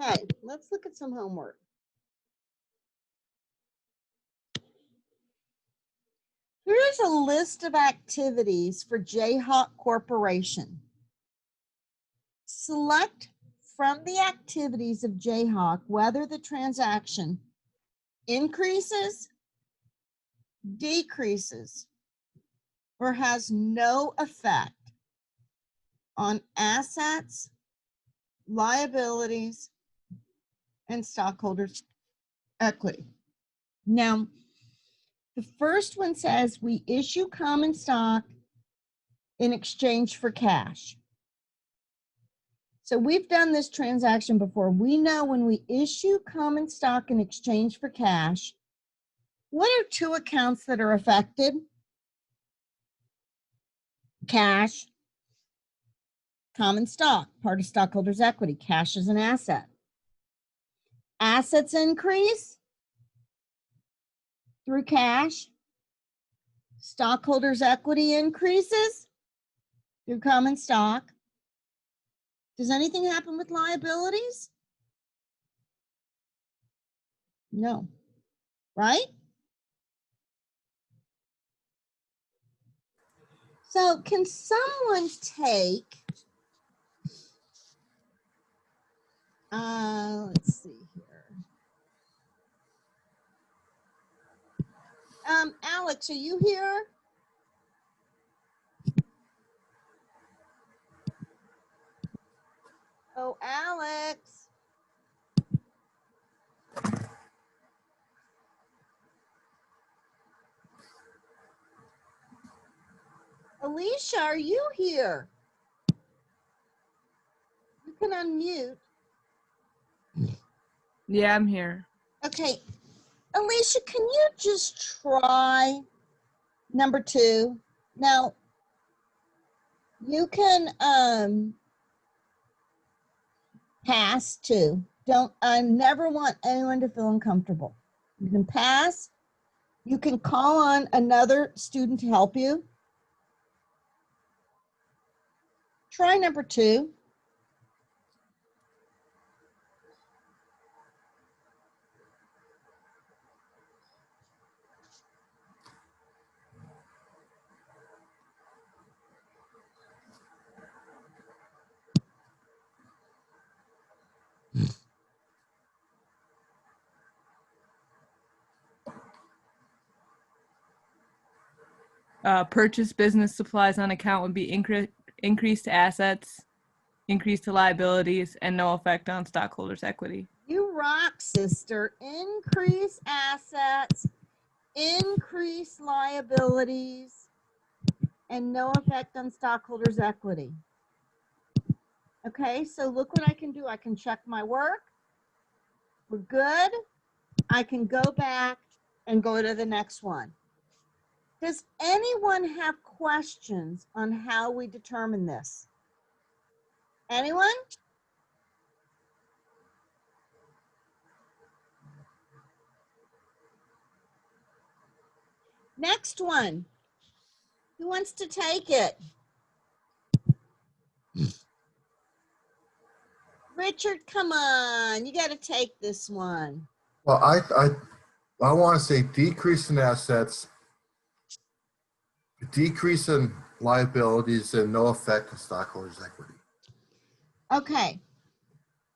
okay, let's look at some homework. Here's a list of activities for Jayhawk Corporation. Select from the activities of Jayhawk whether the transaction increases, decreases, or has no effect on assets, liabilities, and stockholders' equity. Now, the first one says we issue common stock in exchange for cash. So we've done this transaction before. We know when we issue common stock in exchange for cash, what are two accounts that are affected? Cash, common stock, part of stockholders' equity. Cash is an asset. Assets increase through cash. Stockholders' equity increases through common stock. Does anything happen with liabilities? No, right? So can someone take, let's see here. Alex, are you here? Oh, Alex. Alicia, are you here? You can unmute. Yeah, I'm here. Okay. Alicia, can you just try number 2? Now, you can pass too. I never want anyone to feel uncomfortable. You can pass. You can call on another student to help you. Try number 2. Purchase business supplies on account would be increased to assets, increased to liabilities, and no effect on stockholders' equity. You rock, sister. Increase assets, increase liabilities, and no effect on stockholders' equity. Okay, so look what I can do. I can check my work. We're good. I can go back and go to the next one. Does anyone have questions on how we determine this? Anyone? Next one. Who wants to take it? Richard, come on. You got to take this one. Well, I want to say decrease in assets, decrease in liabilities, and no effect on stockholders' equity. Okay.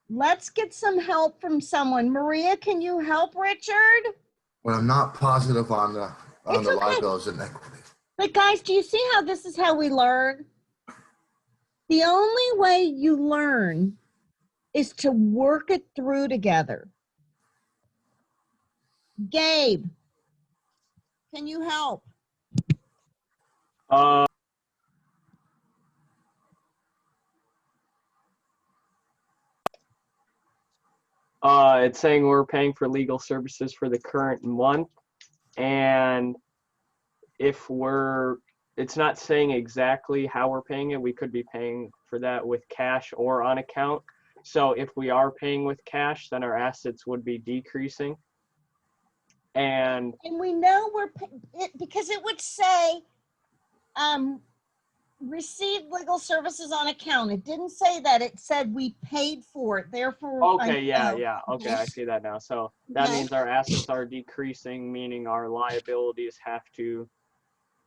Let's get some help from someone. Maria, can you help Richard? But I'm not positive on the It's okay. liabilities and equity. But guys, do you see how this is how we learn? The only way you learn is to work it through together. Gabe, can you help? It's saying we're paying for legal services for the current month, and it's not saying exactly how we're paying it. We could be paying for that with cash or on account. So if we are paying with cash, then our assets would be decreasing. And we know because it would say receive legal services on account. It didn't say that. It said we paid for it. Therefore, okay, yeah. Okay, I see that now. So that means our assets are decreasing, meaning our liabilities have to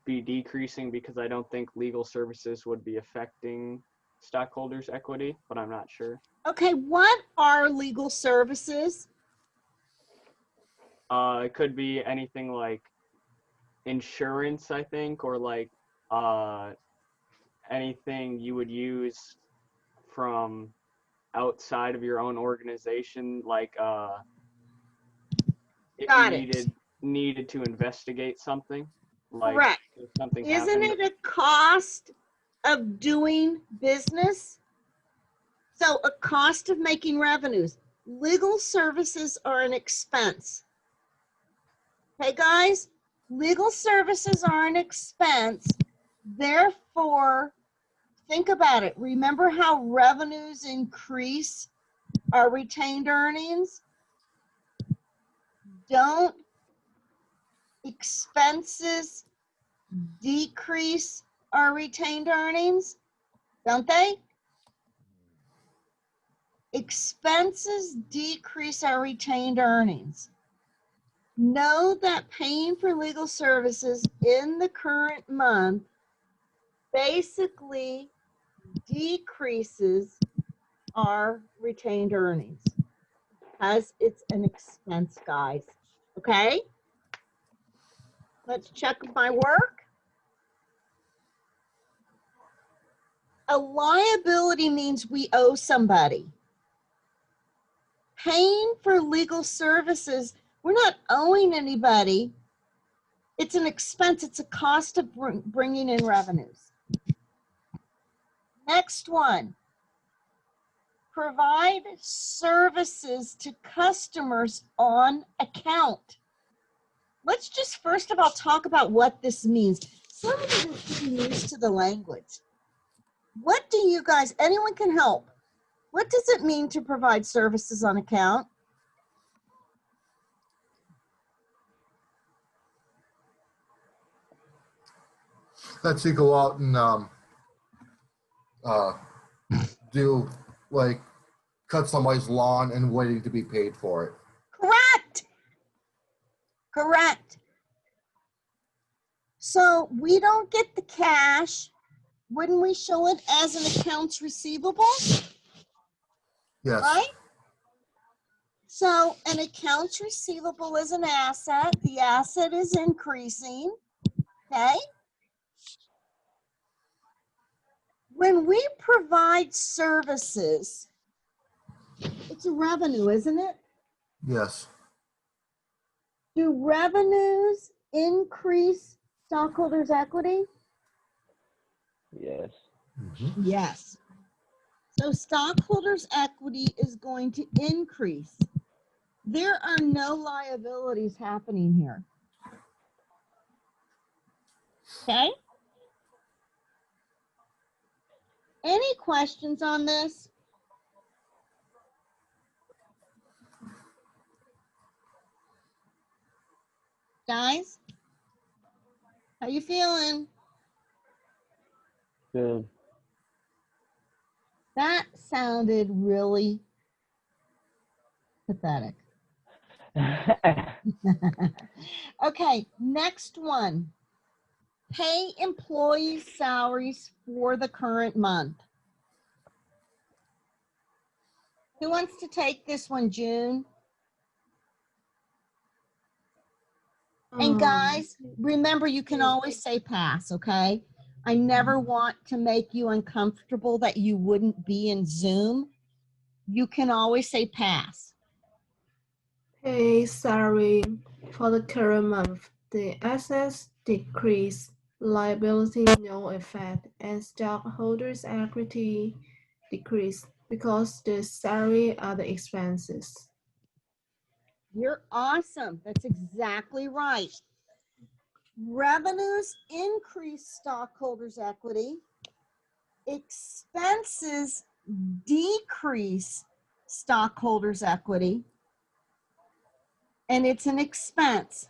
be decreasing, because I don't think legal services would be affecting stockholders' equity, but I'm not sure. Okay, what are legal services? It could be anything like insurance, I think, or like anything you would use from outside of your own organization, like if you needed to investigate something, like Correct. if something Isn't happened. it a cost of doing business? So a cost of making revenues. Legal services are an expense. Okay, guys? Legal services are an expense. Therefore, think about it. Remember how revenues increase our retained earnings? Don't expenses decrease our retained earnings? Don't they? Expenses decrease our retained earnings. Know that paying for legal services in the current month basically decreases our retained earnings, as it's an expense, guys. Okay? Let's check my work. A liability means we owe somebody. Paying for legal services, we're not owing anybody. It's an expense. It's a cost of bringing in revenues. Next one. Provide services to customers on account. Let's just first of all talk about what this means. Some of you are getting used to the language. What do you guys, anyone can help? What does it mean to provide services on account? Let's you go out and do like cut somebody's lawn and waiting to be paid for it. Correct. Correct. So we don't get the cash. Wouldn't we show it as an accounts receivable? Yes. Right? So an accounts receivable is an asset. The asset is increasing. Okay? When we provide services, it's a revenue, isn't it? Yes. Do revenues increase stockholders' equity? Yes. Yes. So stockholders' equity is going to increase. There are no liabilities happening here. Okay? Any questions on this? Guys? How you feeling? Good. That sounded really pathetic. Okay, next one. Pay employees' salaries for the current month. Who wants to take this one, June? And guys, remember, you can always say pass, okay? I never want to make you uncomfortable that you wouldn't be in Zoom. You can always say pass. Pay salary for the current month. The assets decrease, liability no effect, and stockholders' equity decrease because the salary are the expenses. You're awesome. That's exactly right. Revenues increase stockholders' equity. Expenses decrease stockholders' equity. And it's an expense.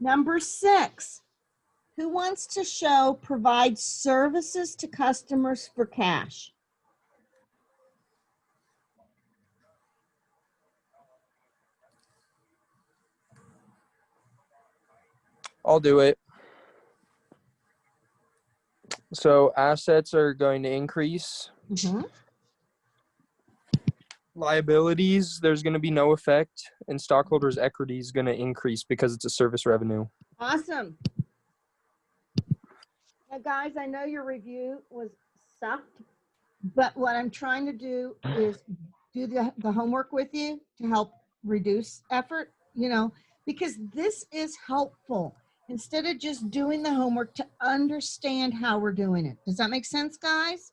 Number 6, who wants to show provide services to customers for cash? I'll do it. So assets are going to increase. Liabilities, there's going to be no effect. And stockholders' equity is going to increase because it's a service revenue. Awesome. Now, guys, I know your review was sucked, but what I'm trying to do is do the homework with you to help reduce effort, you know, because this is helpful. Instead of just doing the homework, to understand how we're doing it. Does that make sense, guys?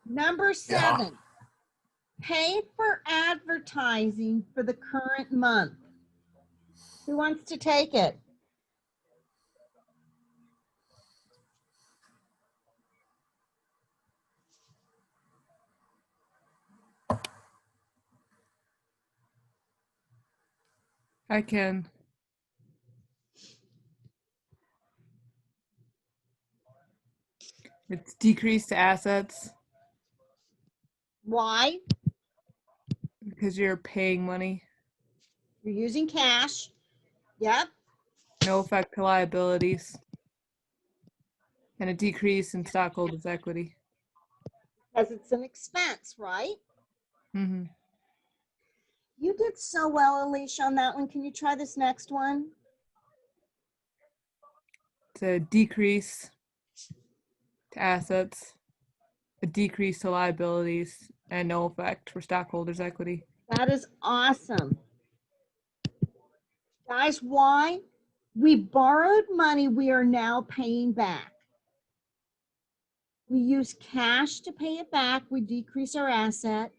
Number 7, pay for advertising for the current month. Who wants to take it? I can. It's decreased assets Why? because you're paying money. You're using cash. Yep. No effect to liabilities. And a decrease in stockholders' equity. Because it's an expense, right? Mm-hmm. You did so well, Alicia, on that one. Can you try this next one? It's a decrease to assets, a decrease to liabilities, and no effect for stockholders' equity. That is awesome. Guys, why? We borrowed money we are now paying back. We use cash to pay it back. We decrease our asset.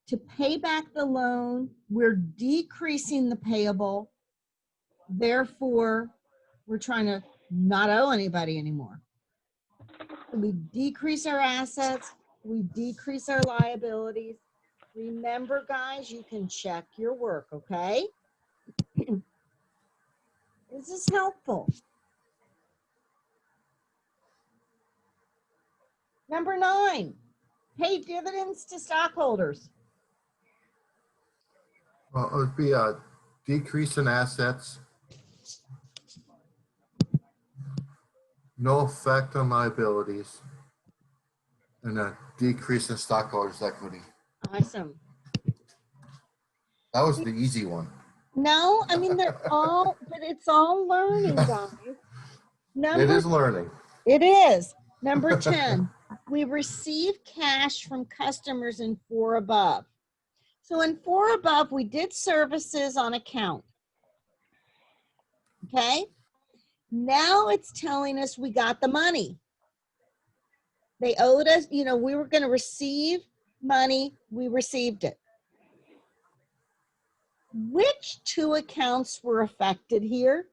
To pay back the loan, we're decreasing the payable. Therefore, we're trying to not owe anybody anymore. We decrease our assets. We decrease our liabilities. Remember, guys, you can check your work, okay? This is helpful. Number 9, pay dividends to stockholders. Well, it would be a decrease in assets, no effect on liabilities, and a decrease in stockholders' equity. Awesome. That was the easy one. No, I mean, they're all, but it's all learning, guys. It is learning. It is. Number 10, we receive cash from customers in 4 above. So in 4 above, we did services on account. Okay. Now it's telling us we got the money. They owed us, you know, we were going to receive money. We received it. Which 2 accounts were affected here?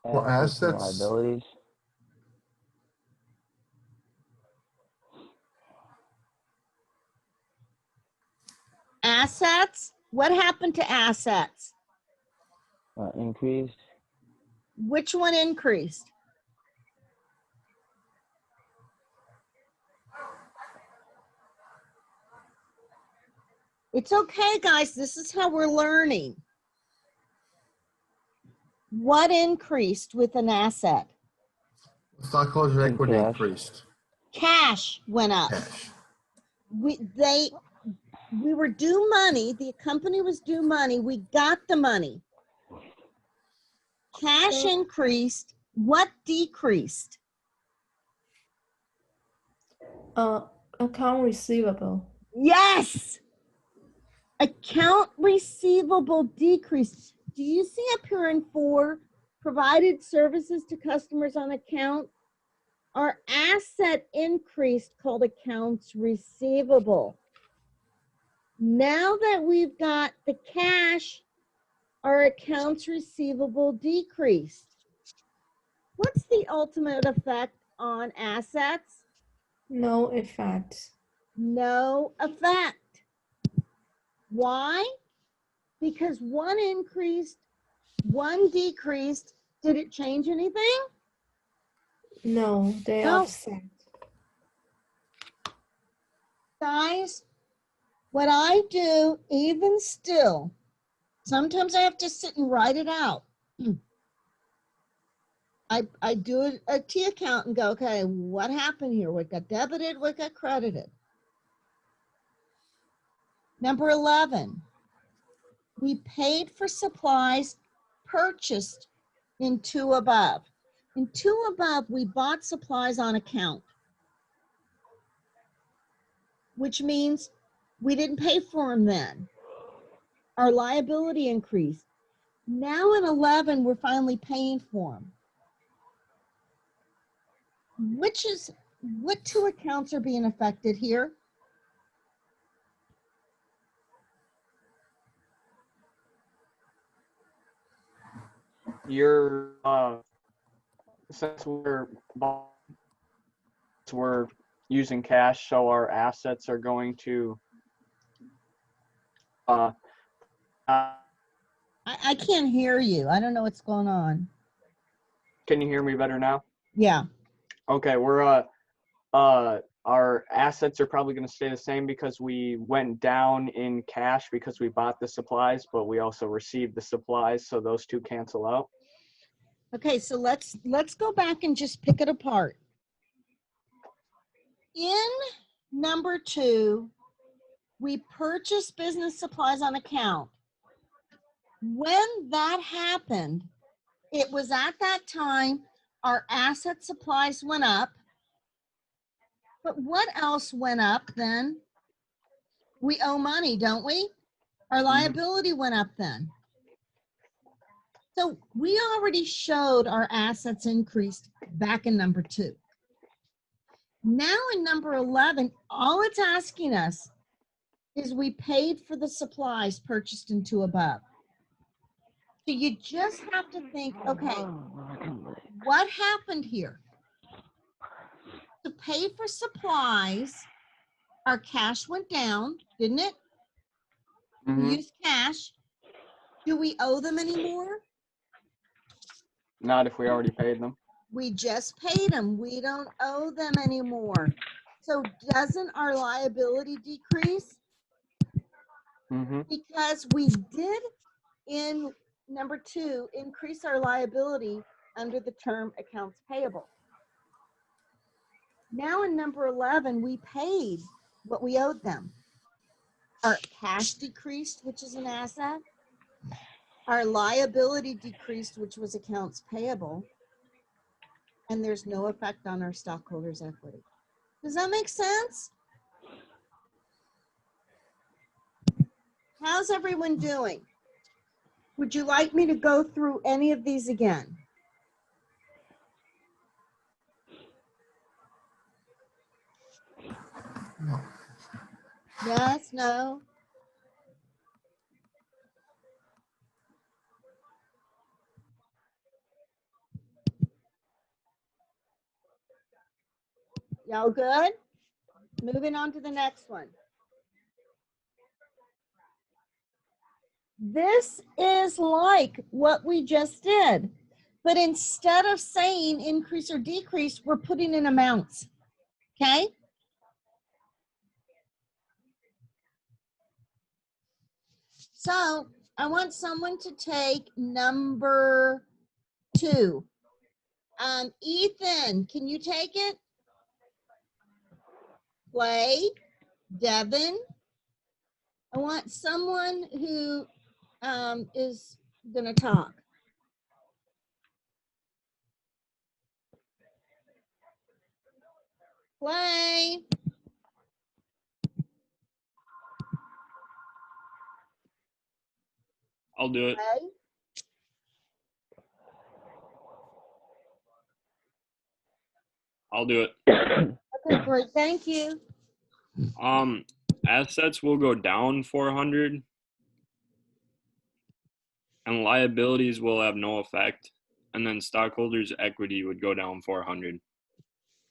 Well, Assets and assets. liabilities. Assets. What happened to assets? Increased. Which one increased? It's okay, guys. This is how we're learning. What increased with an asset? Stockholders' equity Cash. increased. Cash went up. Cash. We were due money. The company was due money. We got the money. Cash increased. What decreased? Account receivable. Yes. Account receivable decreased. Do you see up here in 4, provided services to customers on account? Our asset increased called accounts receivable. Now that we've got the cash, our accounts receivable decreased. What's the ultimate effect on assets? No effect. No effect. Why? Because 1 increased, 1 decreased. Did it change anything? No, they No. offset. Guys, what I do, even still, sometimes I have to sit and write it out. I do a T account and go, okay, what happened here? What got debited? What got credited? Number 11, we paid for supplies purchased in 2 above. In 2 above, we bought supplies on account, which means we didn't pay for them then. Our liability increased. Now in 11, we're finally paying for them. What 2 accounts are being affected here? You're since we're using cash, so our assets are going to I can't hear you. I don't know what's going on. Can you hear me better now? Yeah. Okay, our assets are probably going to stay the same because we went down in cash because we bought the supplies, but we also received the supplies, so those 2 cancel out. Okay, so let's go back and just pick it apart. In number 2, we purchased business supplies on account. When that happened, it was at that time our asset supplies went up. But what else went up then? We owe money, don't we? Our liability went up then. So we already showed our assets increased back in number 2. Now in number 11, all it's asking us is we paid for the supplies purchased in 2 above. So you just have to think, okay, what happened here? To pay for supplies, our cash went down, didn't it? We used cash. Do we owe them anymore? Not if we already paid them. We just paid them. We don't owe them anymore. So doesn't our liability decrease? Because we did in number 2 increase our liability under the term accounts payable. Now in number 11, we paid what we owed them. Our cash decreased, which is an asset. Our liability decreased, which was accounts payable. And there's no effect on our stockholders' equity. Does that make sense? How's everyone doing? Would you like me to go through any of these again? No. Yes, no? Y'all good? Moving on to the next one. This is like what we just did, but instead of saying increase or decrease, we're putting in amounts, okay? So I want someone to take number 2. Ethan, can you take it? Clay, Devin. I want someone who is gonna talk. Clay. I'll do it. Clay. I'll do it. Okay, great, thank you. Assets will go down 400 and liabilities will have no effect. And then stockholders' equity would go down 400.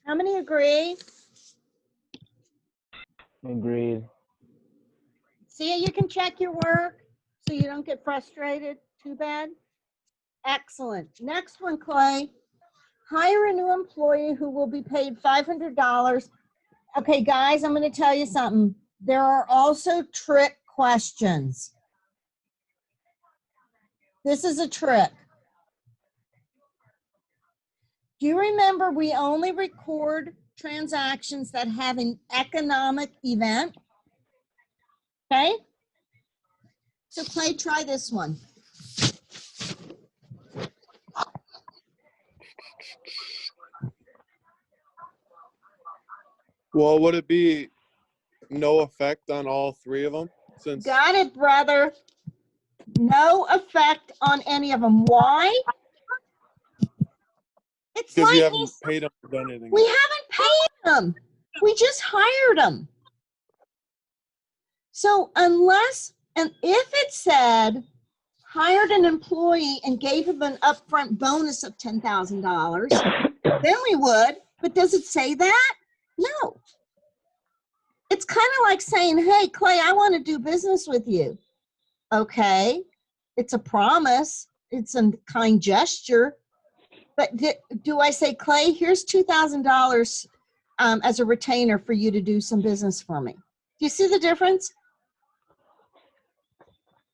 How many agree? Agreed. See, you can check your work so you don't get frustrated too bad. Excellent. Next one, Clay. Hire a new employee who will be paid $500. Okay, guys, I'm going to tell you something. There are also trick questions. This is a trick. Do you remember we only record transactions that have an economic event? Okay. So Clay, try this one. Well, would it be no effect on all 3 of them? Since Got it, brother. No effect on any of them. Why? It's because like you haven't paid them or done anything. we haven't paid them. We just hired them. So unless, and if it said hired an employee and gave him an upfront bonus of $10,000, then we would. But does it say that? No. It's kind of like saying, hey, Clay, I want to do business with you. Okay. It's a promise. It's a kind gesture. But do I say, Clay, here's $2,000 as a retainer for you to do some business for me? Do you see the difference?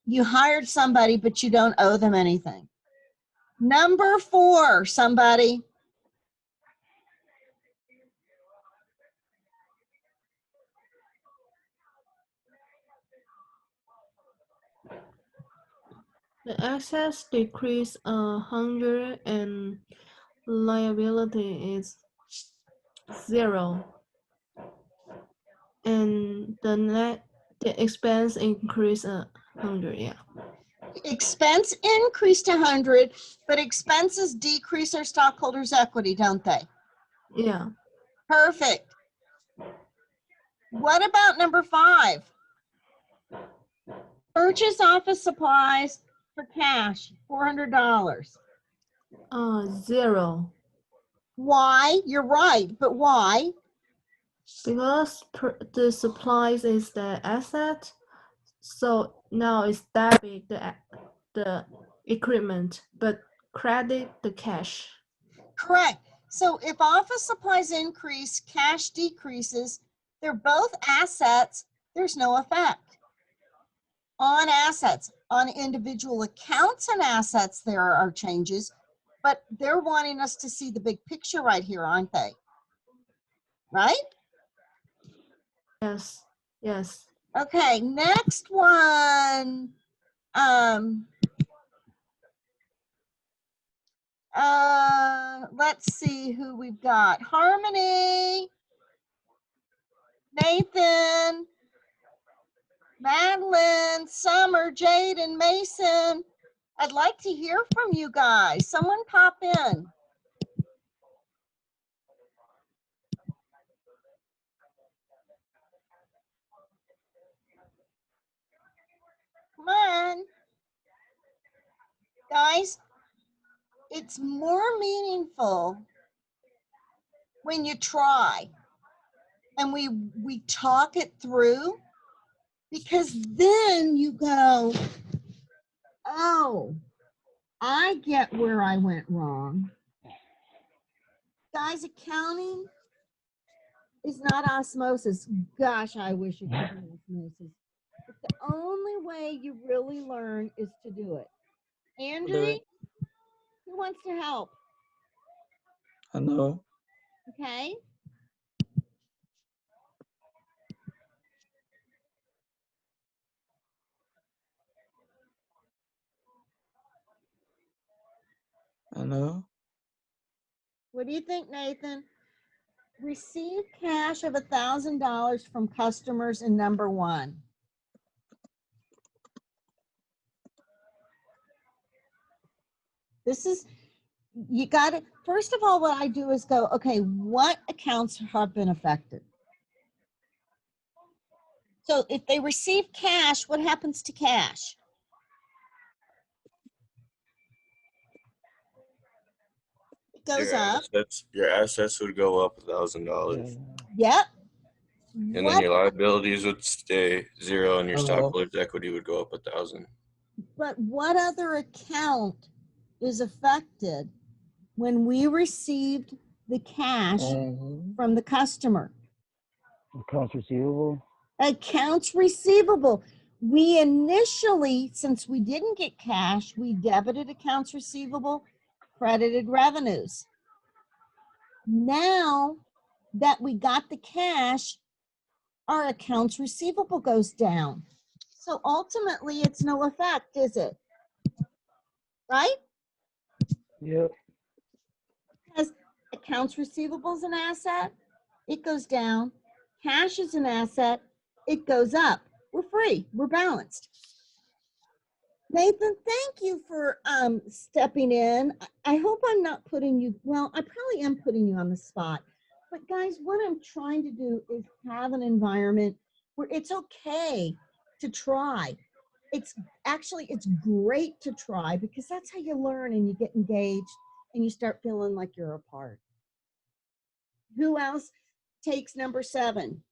You hired somebody, but you don't owe them anything. Number 4, somebody. The assets decrease 100 and liability is 0. And the expense increase 100, yeah. Expense increased 100, but expenses decrease our stockholders' equity, don't they? Yeah. Perfect. What about number 5? Purchase office supplies for cash, $400. 0. Why? You're right, but why? Because the supplies is the asset, so now it's debit the equipment, but credit the cash. Correct. So if office supplies increase, cash decreases, they're both assets, there's no effect. On assets, on individual accounts and assets, there are changes, but they're wanting us to see the big picture right here, aren't they? Right? Yes. Yes. Okay, next one. Let's see who we've got. Harmony, Nathan, Madeline, Summer, Jade, and Mason. I'd like to hear from you guys. Someone pop in. Come on. Guys, it's more meaningful when you try and we talk it through, because then you go, oh, I get where I went wrong. Guys, accounting is not osmosis. Gosh, I wish it could be osmosis. But the only way you really learn is to do it. Andrew, who wants to help? I know. Okay. I know. What do you think, Nathan? Receive cash of $1,000 from customers in number 1. This is, you got to, first of all, what I do is go, okay, what accounts have been affected? So if they receive cash, what happens to cash? It goes up. Your assets would go up $1,000, Yep. and then your liabilities would stay 0, and your Oh. stockholders' equity would go up 1,000. But what other account is affected when we received the cash from the customer? Accounts receivable. Accounts receivable. We initially, since we didn't get cash, we debited accounts receivable, credited revenues. Now that we got the cash, our accounts receivable goes down. So ultimately, it's no effect, is it? Right? Yep. Because accounts receivable is an asset, it goes down. Cash is an asset, it goes up. We're free, we're balanced. Nathan, thank you for stepping in. I hope I'm not putting you, well, I probably am putting you on the spot. But guys, what I'm trying to do is have an environment where it's okay to try. It's great to try, because that's how you learn and you get engaged and you start feeling like you're a part. Who else takes number 7?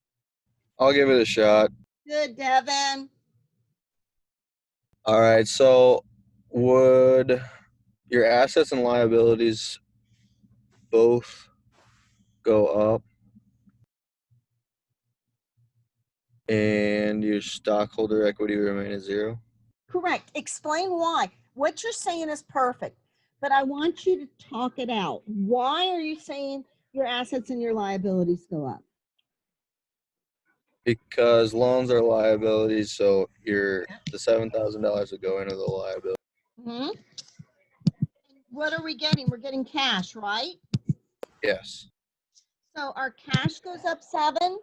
I'll give it a shot. Good, Devin. All right. So would your assets and liabilities both go up and your stockholder equity remain at 0? Correct. Explain why. What you're saying is perfect, but I want you to talk it out. Why are you saying your assets and your liabilities go up? Because loans are liabilities, so the $7,000 would go into the liability. Mm-hmm. What are we getting? We're getting cash, right? Yes. So our cash goes up 7,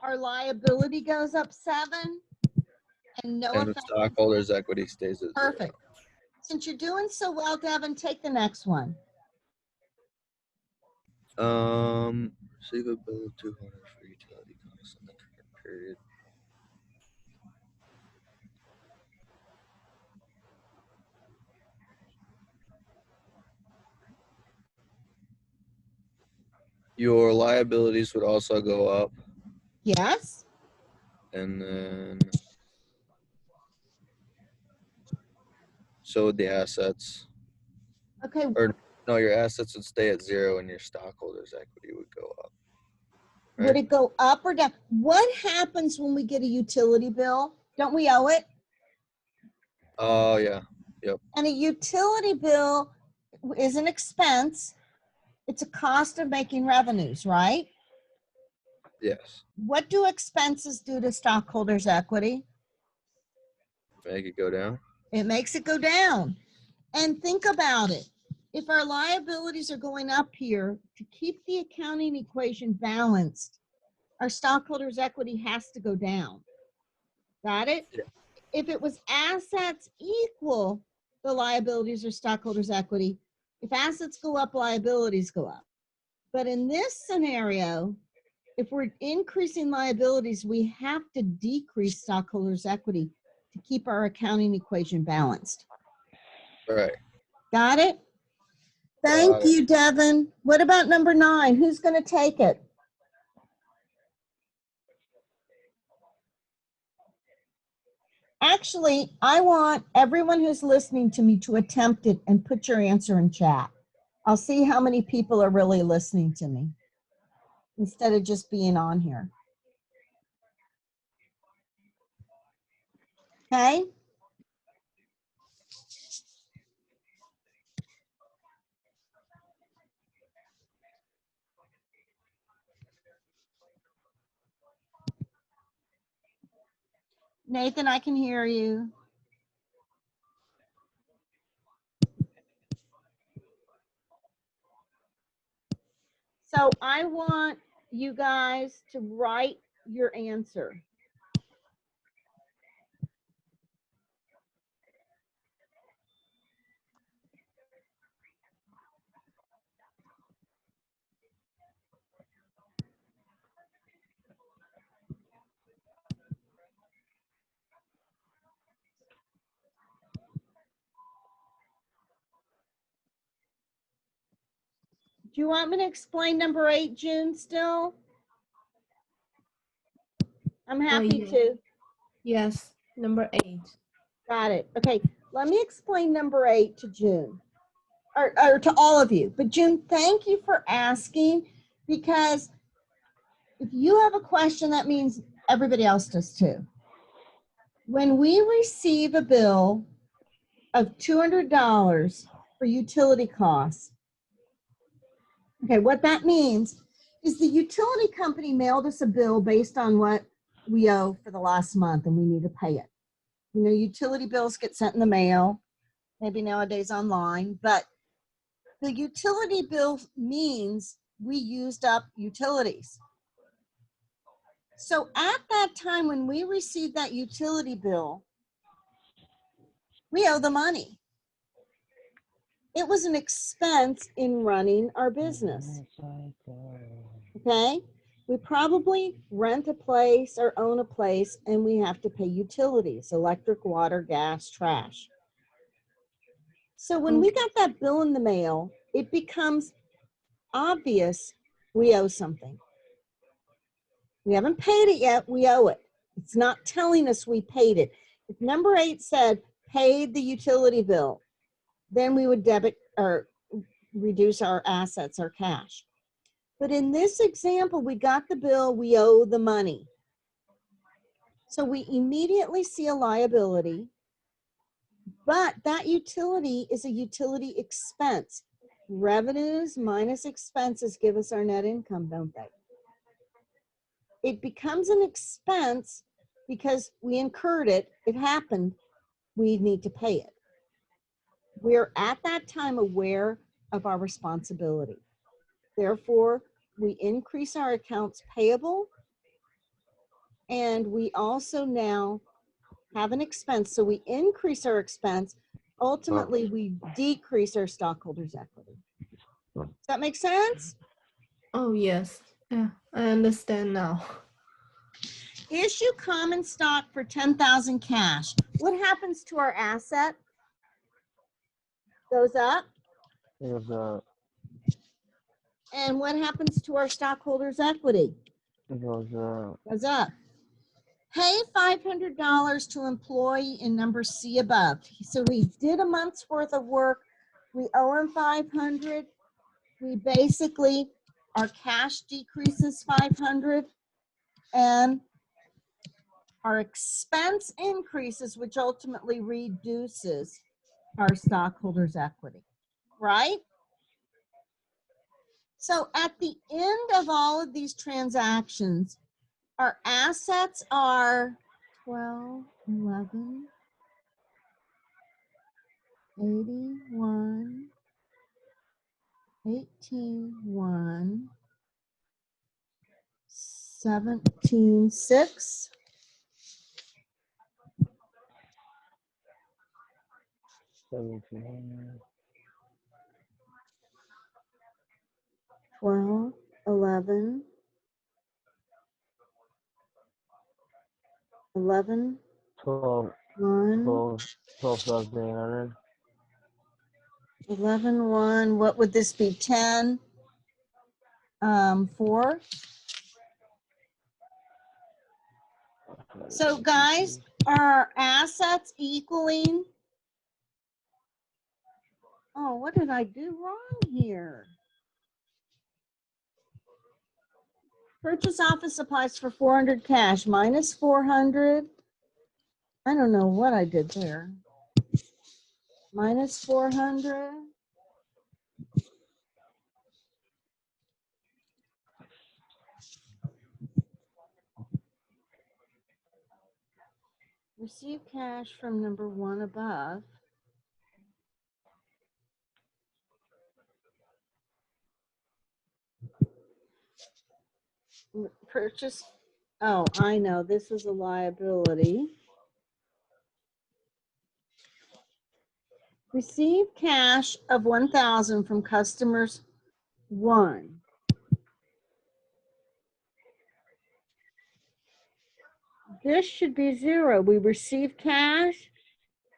our liability goes up 7, and no And the effect. stockholders' equity stays at 0. Perfect. Since you're doing so well, Devin, take the next one. Receive a bill of $200 for utility costs in the current period. Your liabilities would also go up, Yes. and then so would the assets. Okay. Or no, your assets would stay at 0 and your stockholders' equity would go up. Would Right? it go up or down? What happens when we get a utility bill? Don't we owe it? Oh, yeah. Yep. And a utility bill is an expense. It's a cost of making revenues, right? Yes. What do expenses do to stockholders' equity? Make it go down. It makes it go down. And think about it. If our liabilities are going up here, to keep the accounting equation balanced, our stockholders' equity has to go down. Got it? Yeah. If it was assets equal the liabilities or stockholders' equity, if assets go up, liabilities go up. But in this scenario, if we're increasing liabilities, we have to decrease stockholders' equity to keep our accounting equation balanced. Right. Got it? Thank Got it. you, Devin. What about number 9? Who's going to take it? Actually, I want everyone who's listening to me to attempt it and put your answer in chat. I'll see how many people are really listening to me instead of just being on here. Okay? Nathan, I can hear you. So I want you guys to write your answer. Do you want me to explain number 8, June, still? I'm happy yeah. to. Yes, number 8. Got it. Okay, let me explain number 8 to June, or to all of you. But June, thank you for asking, because if you have a question, that means everybody else does too. When we receive a bill of $200 for utility costs, okay, what that means is the utility company mailed us a bill based on what we owe for the last month and we need to pay it. You know, utility bills get sent in the mail, maybe nowadays online, but the utility bill means we used up utilities. So at that time when we received that utility bill, we owe the money. It was an expense in running our business. Okay? We probably rent a place or own a place and we have to pay utilities, electric, water, gas, trash. So when we got that bill in the mail, it becomes obvious we owe something. We haven't paid it yet, we owe it. It's not telling us we paid it. If number 8 said paid the utility bill, then we would debit or reduce our assets, our cash. But in this example, we got the bill, we owe the money. So we immediately see a liability, but that utility is a utility expense. Revenues minus expenses give us our net income, don't they? It becomes an expense because we incurred it, it happened, we need to pay it. We're at that time aware of our responsibility. Therefore, we increase our accounts payable, and we also now have an expense. So we increase our expense. Ultimately, we decrease our stockholders' equity. Does that make sense? Oh, yes. Yeah, I understand now. Issue common stock for 10,000 cash. What happens to our asset? Goes up. And what happens to our stockholders' equity? Goes up. Pay $500 to employee in number C above. So we did a month's worth of work. We owe him $500. We basically, our cash decreases $500 and our expense increases, which ultimately reduces our stockholders' equity, right? So at the end of all of these transactions, our assets are 12, 11, 81, 18, 1, 17, 6, 1700. 12, 11, 11, 12, 1, 12,800. 11, 1. What would this be? 10, 4. So guys, are assets equaling? Oh, what did I do wrong here? Purchase office supplies for 400 cash minus 400. I don't know what I did there. Minus 400. Receive cash from number 1 above. Purchase, oh, I know, this is a liability. Receive cash of 1,000 from customers 1. This should be 0. We receive cash.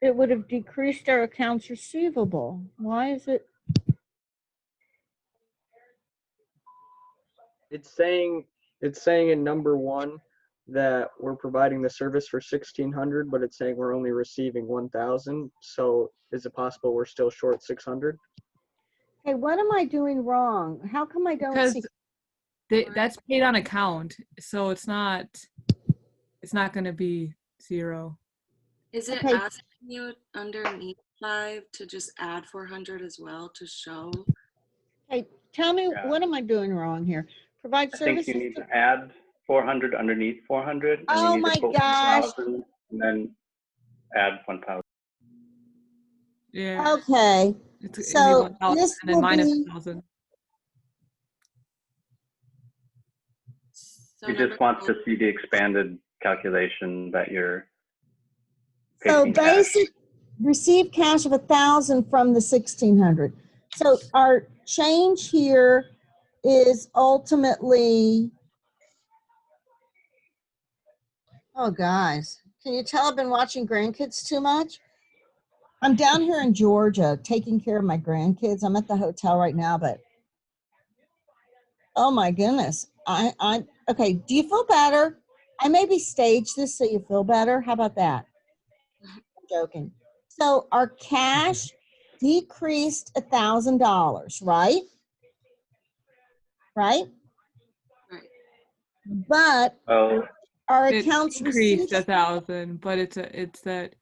It would have decreased our accounts receivable. Why is it? It's saying in number 1 that we're providing the service for 1,600, but it's saying we're only receiving 1,000. So is it possible we're still short 600? Hey, what am I doing wrong? How come I don't Because see? that's paid on account, so it's not going to be 0. Is it Okay. asking you underneath 5 to just add 400 as well to show? Hey, tell me, Yeah. what am I doing wrong here? Provide I think services. you need to add 400 underneath 400, and Oh you need my to put gosh. 1,000 and then add 1,000. Yeah. Okay. It'd be So 1,000 this and then will minus be 1,000. So He number just wants 12, to see the expanded calculation that you're so pasting cash. basic receive cash of 1,000 from the 1,600. So our change here is ultimately, oh guys, can you tell I've been watching grandkids too much? I'm down here in Georgia taking care of my grandkids. I'm at the hotel right now, but oh my goodness. Okay, do you feel better? I maybe stage this so you feel better. How about that? I'm joking. So our cash decreased $1,000, right? Right? right. But Oh, our It accounts increased receivable, 1,000, but it's that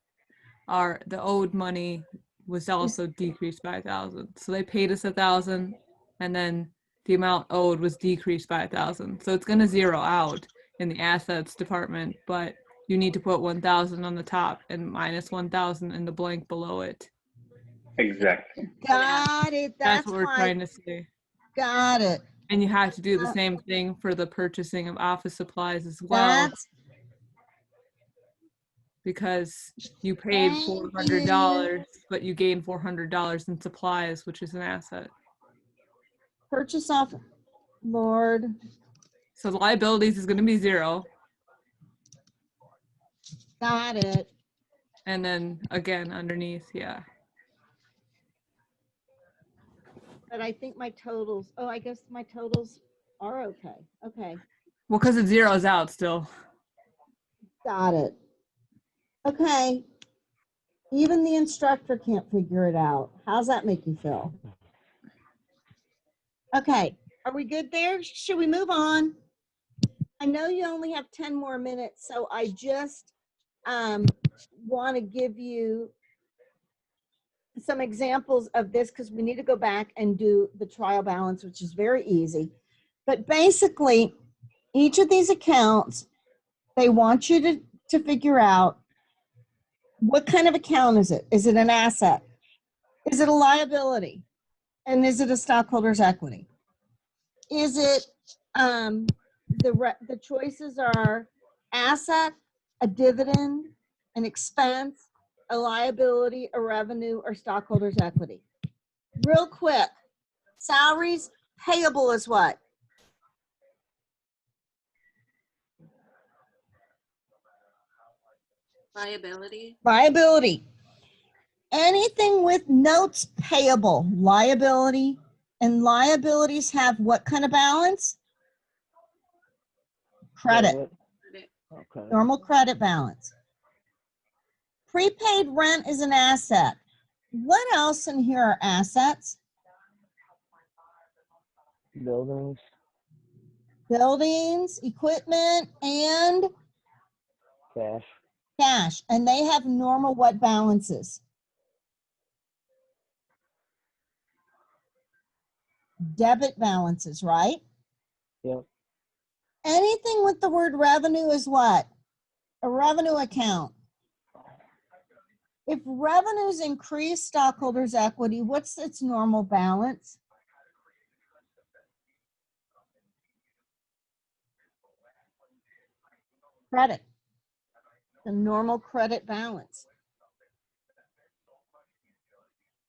the owed money was also decreased by 1,000. So they paid us 1,000, and then the amount owed was decreased by 1,000. So it's going to zero out in the assets department, but you need to put 1,000 on the top and minus 1,000 in the blank below it. exactly. got it. That's That's what we're why. trying to say. Got it. And you have to do the same thing for the purchasing of office supplies as well, That's because you paid thank you. $400, but you gained $400 in supplies, which is an asset. Purchase off, Lord. So the liabilities is going to be 0. Got it. And then again underneath, yeah. But I think my totals, oh, I guess my totals are okay. Okay. Well, because it zeroes out still. Got it. Okay. Even the instructor can't figure it out. How's that make you feel? Okay. Are we good there? Should we move on? I know you only have 10 more minutes, so I just want to give you some examples of this because we need to go back and do the trial balance, which is very easy. But basically, each of these accounts, they want you to figure out what kind of account is it? Is it an asset? Is it a liability? And is it a stockholder's equity? Is it, the choices are asset, a dividend, an expense, a liability, a revenue, or stockholder's equity. Real quick, salaries payable is what? Liability. Liability. Anything with notes payable, liability, and liabilities have what kind of balance? Credit. Okay. Normal credit balance. Prepaid rent is an asset. What else in here are assets? Buildings. Buildings, equipment, and Cash. cash. And they have normal what balances? Debit balances, right? Yep. Anything with the word revenue is what? A revenue account. If revenues increase stockholders' equity, what's its normal balance? Credit. The normal credit balance.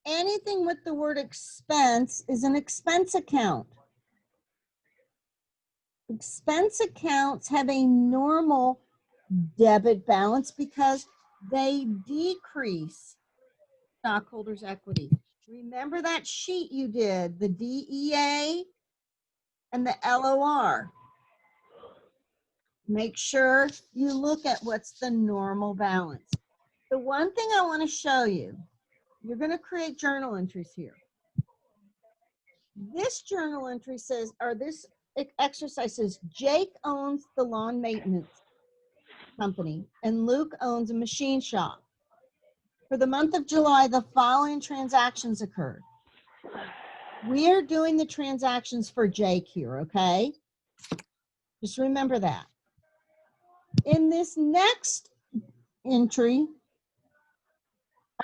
Anything with the word expense is an expense account. Expense accounts have a normal debit balance because they decrease stockholders' equity. Remember that sheet you did, the DEA and the LOR. Make sure you look at what's the normal balance. The one thing I want to show you, you're going to create journal entries here. This journal entry says, or this exercise says, Jake owns the lawn maintenance company and Luke owns a machine shop. For the month of July, the following transactions occurred. We are doing the transactions for Jake here, okay? Just remember that. In this next entry,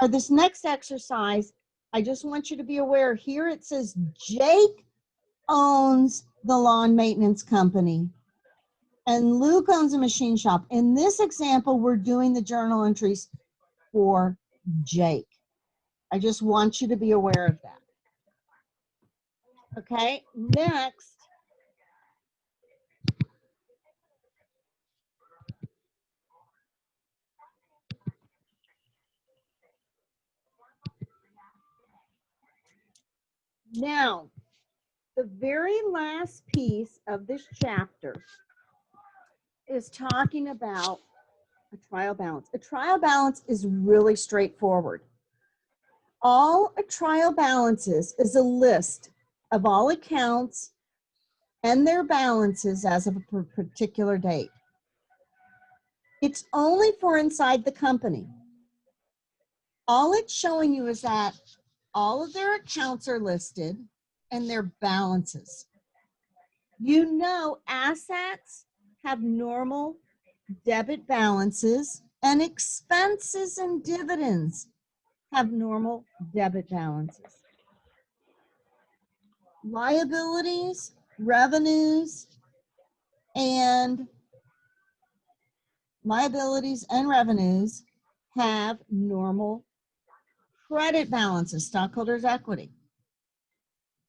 or this next exercise, I just want you to be aware here it says Jake owns the lawn maintenance company and Luke owns a machine shop. In this example, we're doing the journal entries for Jake. I just want you to be aware of that. Okay, next. Now, the very last piece of this chapter is talking about a trial balance. A trial balance is really straightforward. All a trial balance is a list of all accounts and their balances as of a particular date. It's only for inside the company. All it's showing you is that all of their accounts are listed and their balances. You know, assets have normal debit balances and expenses and dividends have normal debit balances. Liabilities, revenues, and have normal credit balances, stockholders' equity.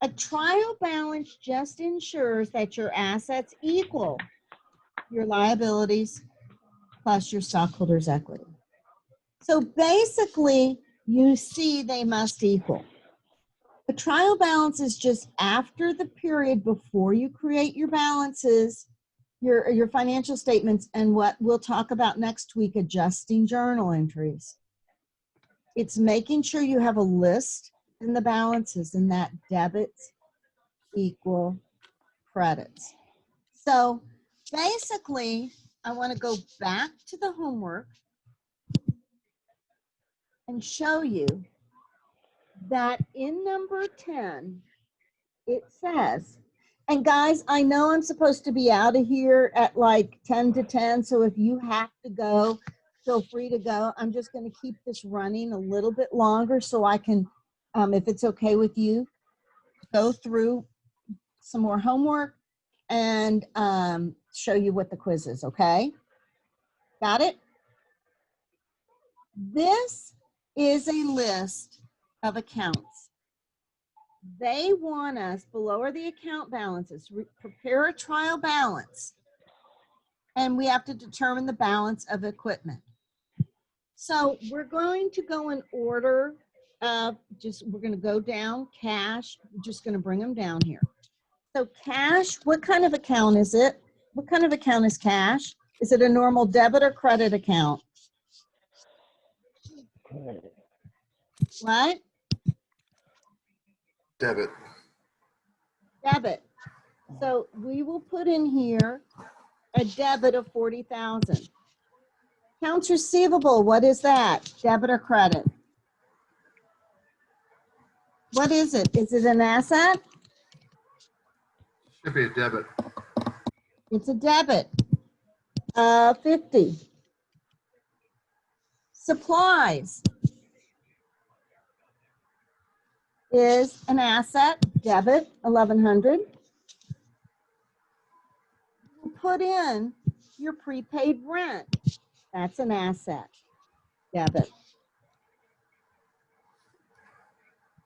A trial balance just ensures that your assets equal your liabilities plus your stockholders' equity. So basically, you see they must equal. A trial balance is just after the period before you create your balances, your financial statements, and what we'll talk about next week, adjusting journal entries. It's making sure you have a list in the balances and that debits equal credits. So basically, I want to go back to the homework and show you that in number 10, it says, and guys, I know I'm supposed to be out of here at like 10 to 10, so if you have to go, feel free to go. I'm just going to keep this running a little bit longer so I can, if it's okay with you, go through some more homework and show you what the quiz is, okay? Got it? This is a list of accounts. They want us, below are the account balances, prepare a trial balance, and we have to determine the balance of equipment. So we're going to go in order of we're going to go down cash. We're just going to bring them down here. So cash, what kind of account is it? What kind of account is cash? Is it a normal debit or credit account? Credit. What? Debit. Debit. So we will put in here a debit of 40,000. Accounts receivable, what is that? Debit or credit? What is it? Is it an asset? Should be a debit. It's a debit. 50. Supplies is an asset, debit, 1,100. Put in your prepaid rent. That's an asset, debit.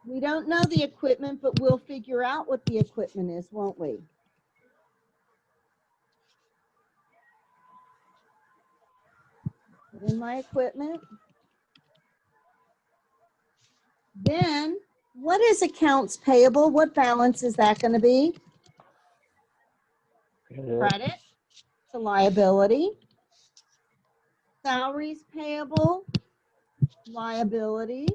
We don't know the equipment, but we'll figure out what the equipment is, won't we? Put in my equipment. Then, what is accounts payable? What balance is that going to be? Credit. It's a liability. Salaries payable, liability.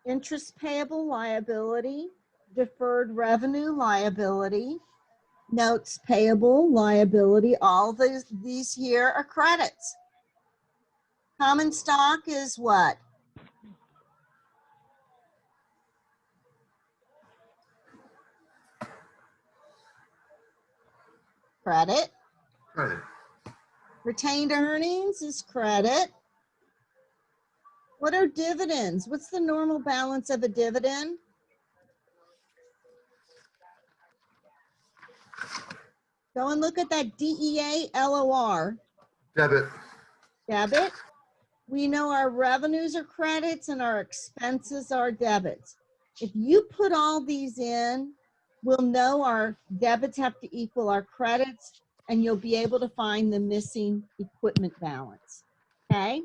Interest payable, liability. Deferred revenue, liability. Notes payable, liability. All these here are credits. Common stock is what? Credit. Credit. Retained earnings is credit. What are dividends? What's the normal balance of a dividend? Go and look at that DEA LOR. Debit. Debit. We know our revenues are credits and our expenses are debits. If you put all these in, we'll know our debits have to equal our credits, and you'll be able to find the missing equipment balance. Okay?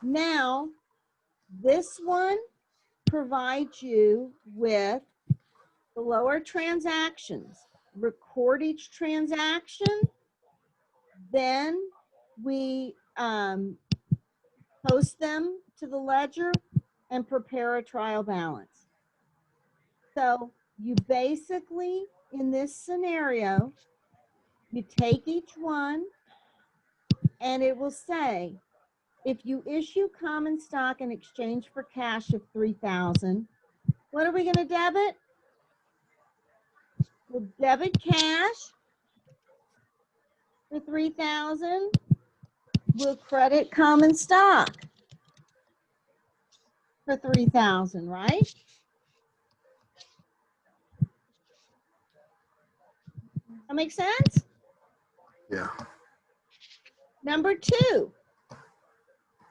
Now, this one provides you with the lower transactions. Record each transaction, then we post them to the ledger and prepare a trial balance. So you basically, in this scenario, you take each one and it will say, if you issue common stock in exchange for cash of 3,000, what are we going to debit? We'll debit cash for 3,000. We'll credit common stock for 3,000, right? That makes sense? Yeah. Number 2,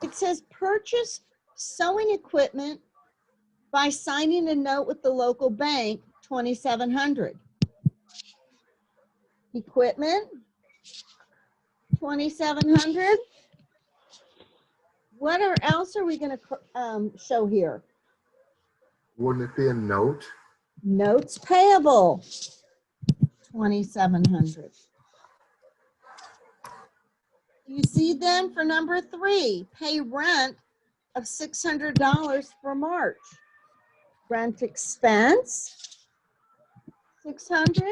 it says purchase sewing equipment by signing a note with the local bank, 2,700. Equipment, 2,700. What else are we going to show here? Wouldn't it be a note? Notes payable, 2,700. You see then for number 3, pay rent of $600 for March. Rent expense 600.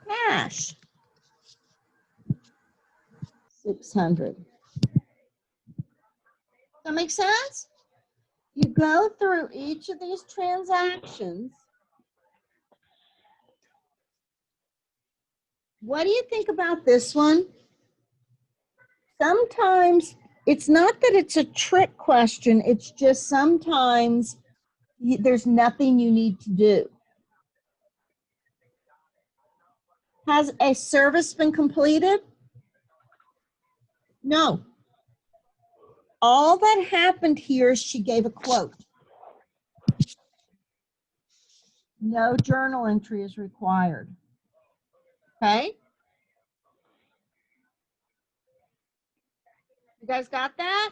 Cash. 600. That make sense? You go through each of these transactions. What do you think about this one? Sometimes it's not that it's a trick question, it's just sometimes there's nothing you need to do. Has a service been completed? No. All that happened here is she gave a quote. No journal entry is required. Okay? You guys got that?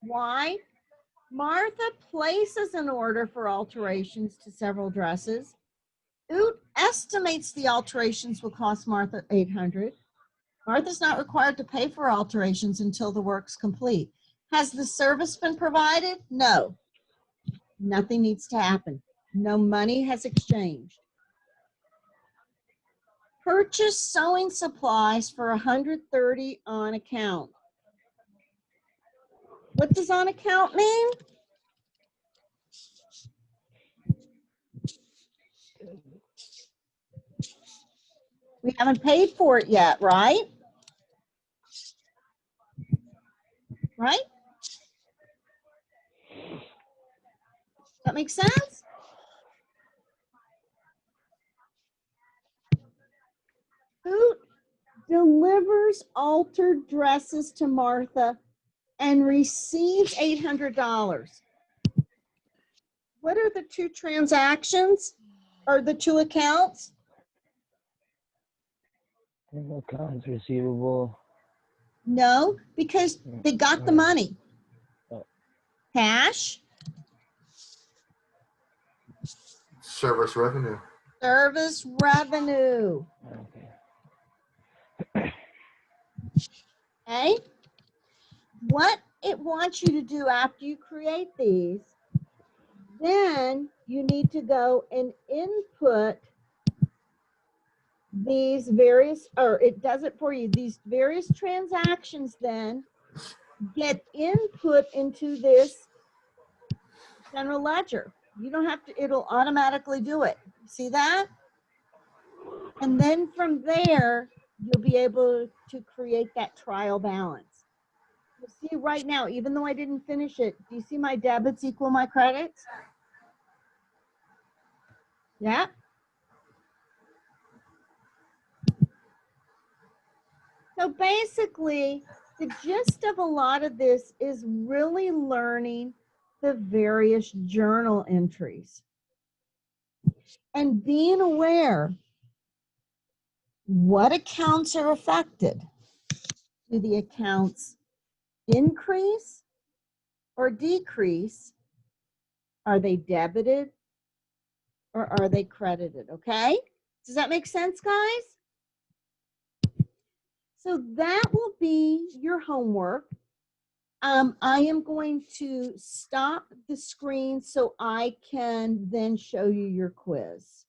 Why? Martha places an order for alterations to several dresses. Oot estimates the alterations will cost Martha $800. Martha's not required to pay for alterations until the work's complete. Has the service been provided? No. Nothing needs to happen. No money has exchanged. Purchase sewing supplies for $130 on account. What does on account mean? We haven't paid for it yet, right? Right? That makes sense? Who delivers altered dresses to Martha and receives $800? What are the two transactions or the two accounts? Accounts receivable. No, because they got the money. Cash, Service revenue. service revenue. Okay? What it wants you to do after you create these, then you need to go and input these various, or it does it for you, these various transactions then get input into this general ledger. You don't have to, it'll automatically do it. See that? And then from there, you'll be able to create that trial balance. You see right now, even though I didn't finish it, do you see my debits equal my credits? Yeah. So basically, the gist of a lot of this is really learning the various journal entries and being aware what accounts are affected. Do the accounts increase or decrease? Are they debited or are they credited? Okay? Does that make sense, guys? So that will be your homework. I am going to stop the screen so I can then show you your quiz.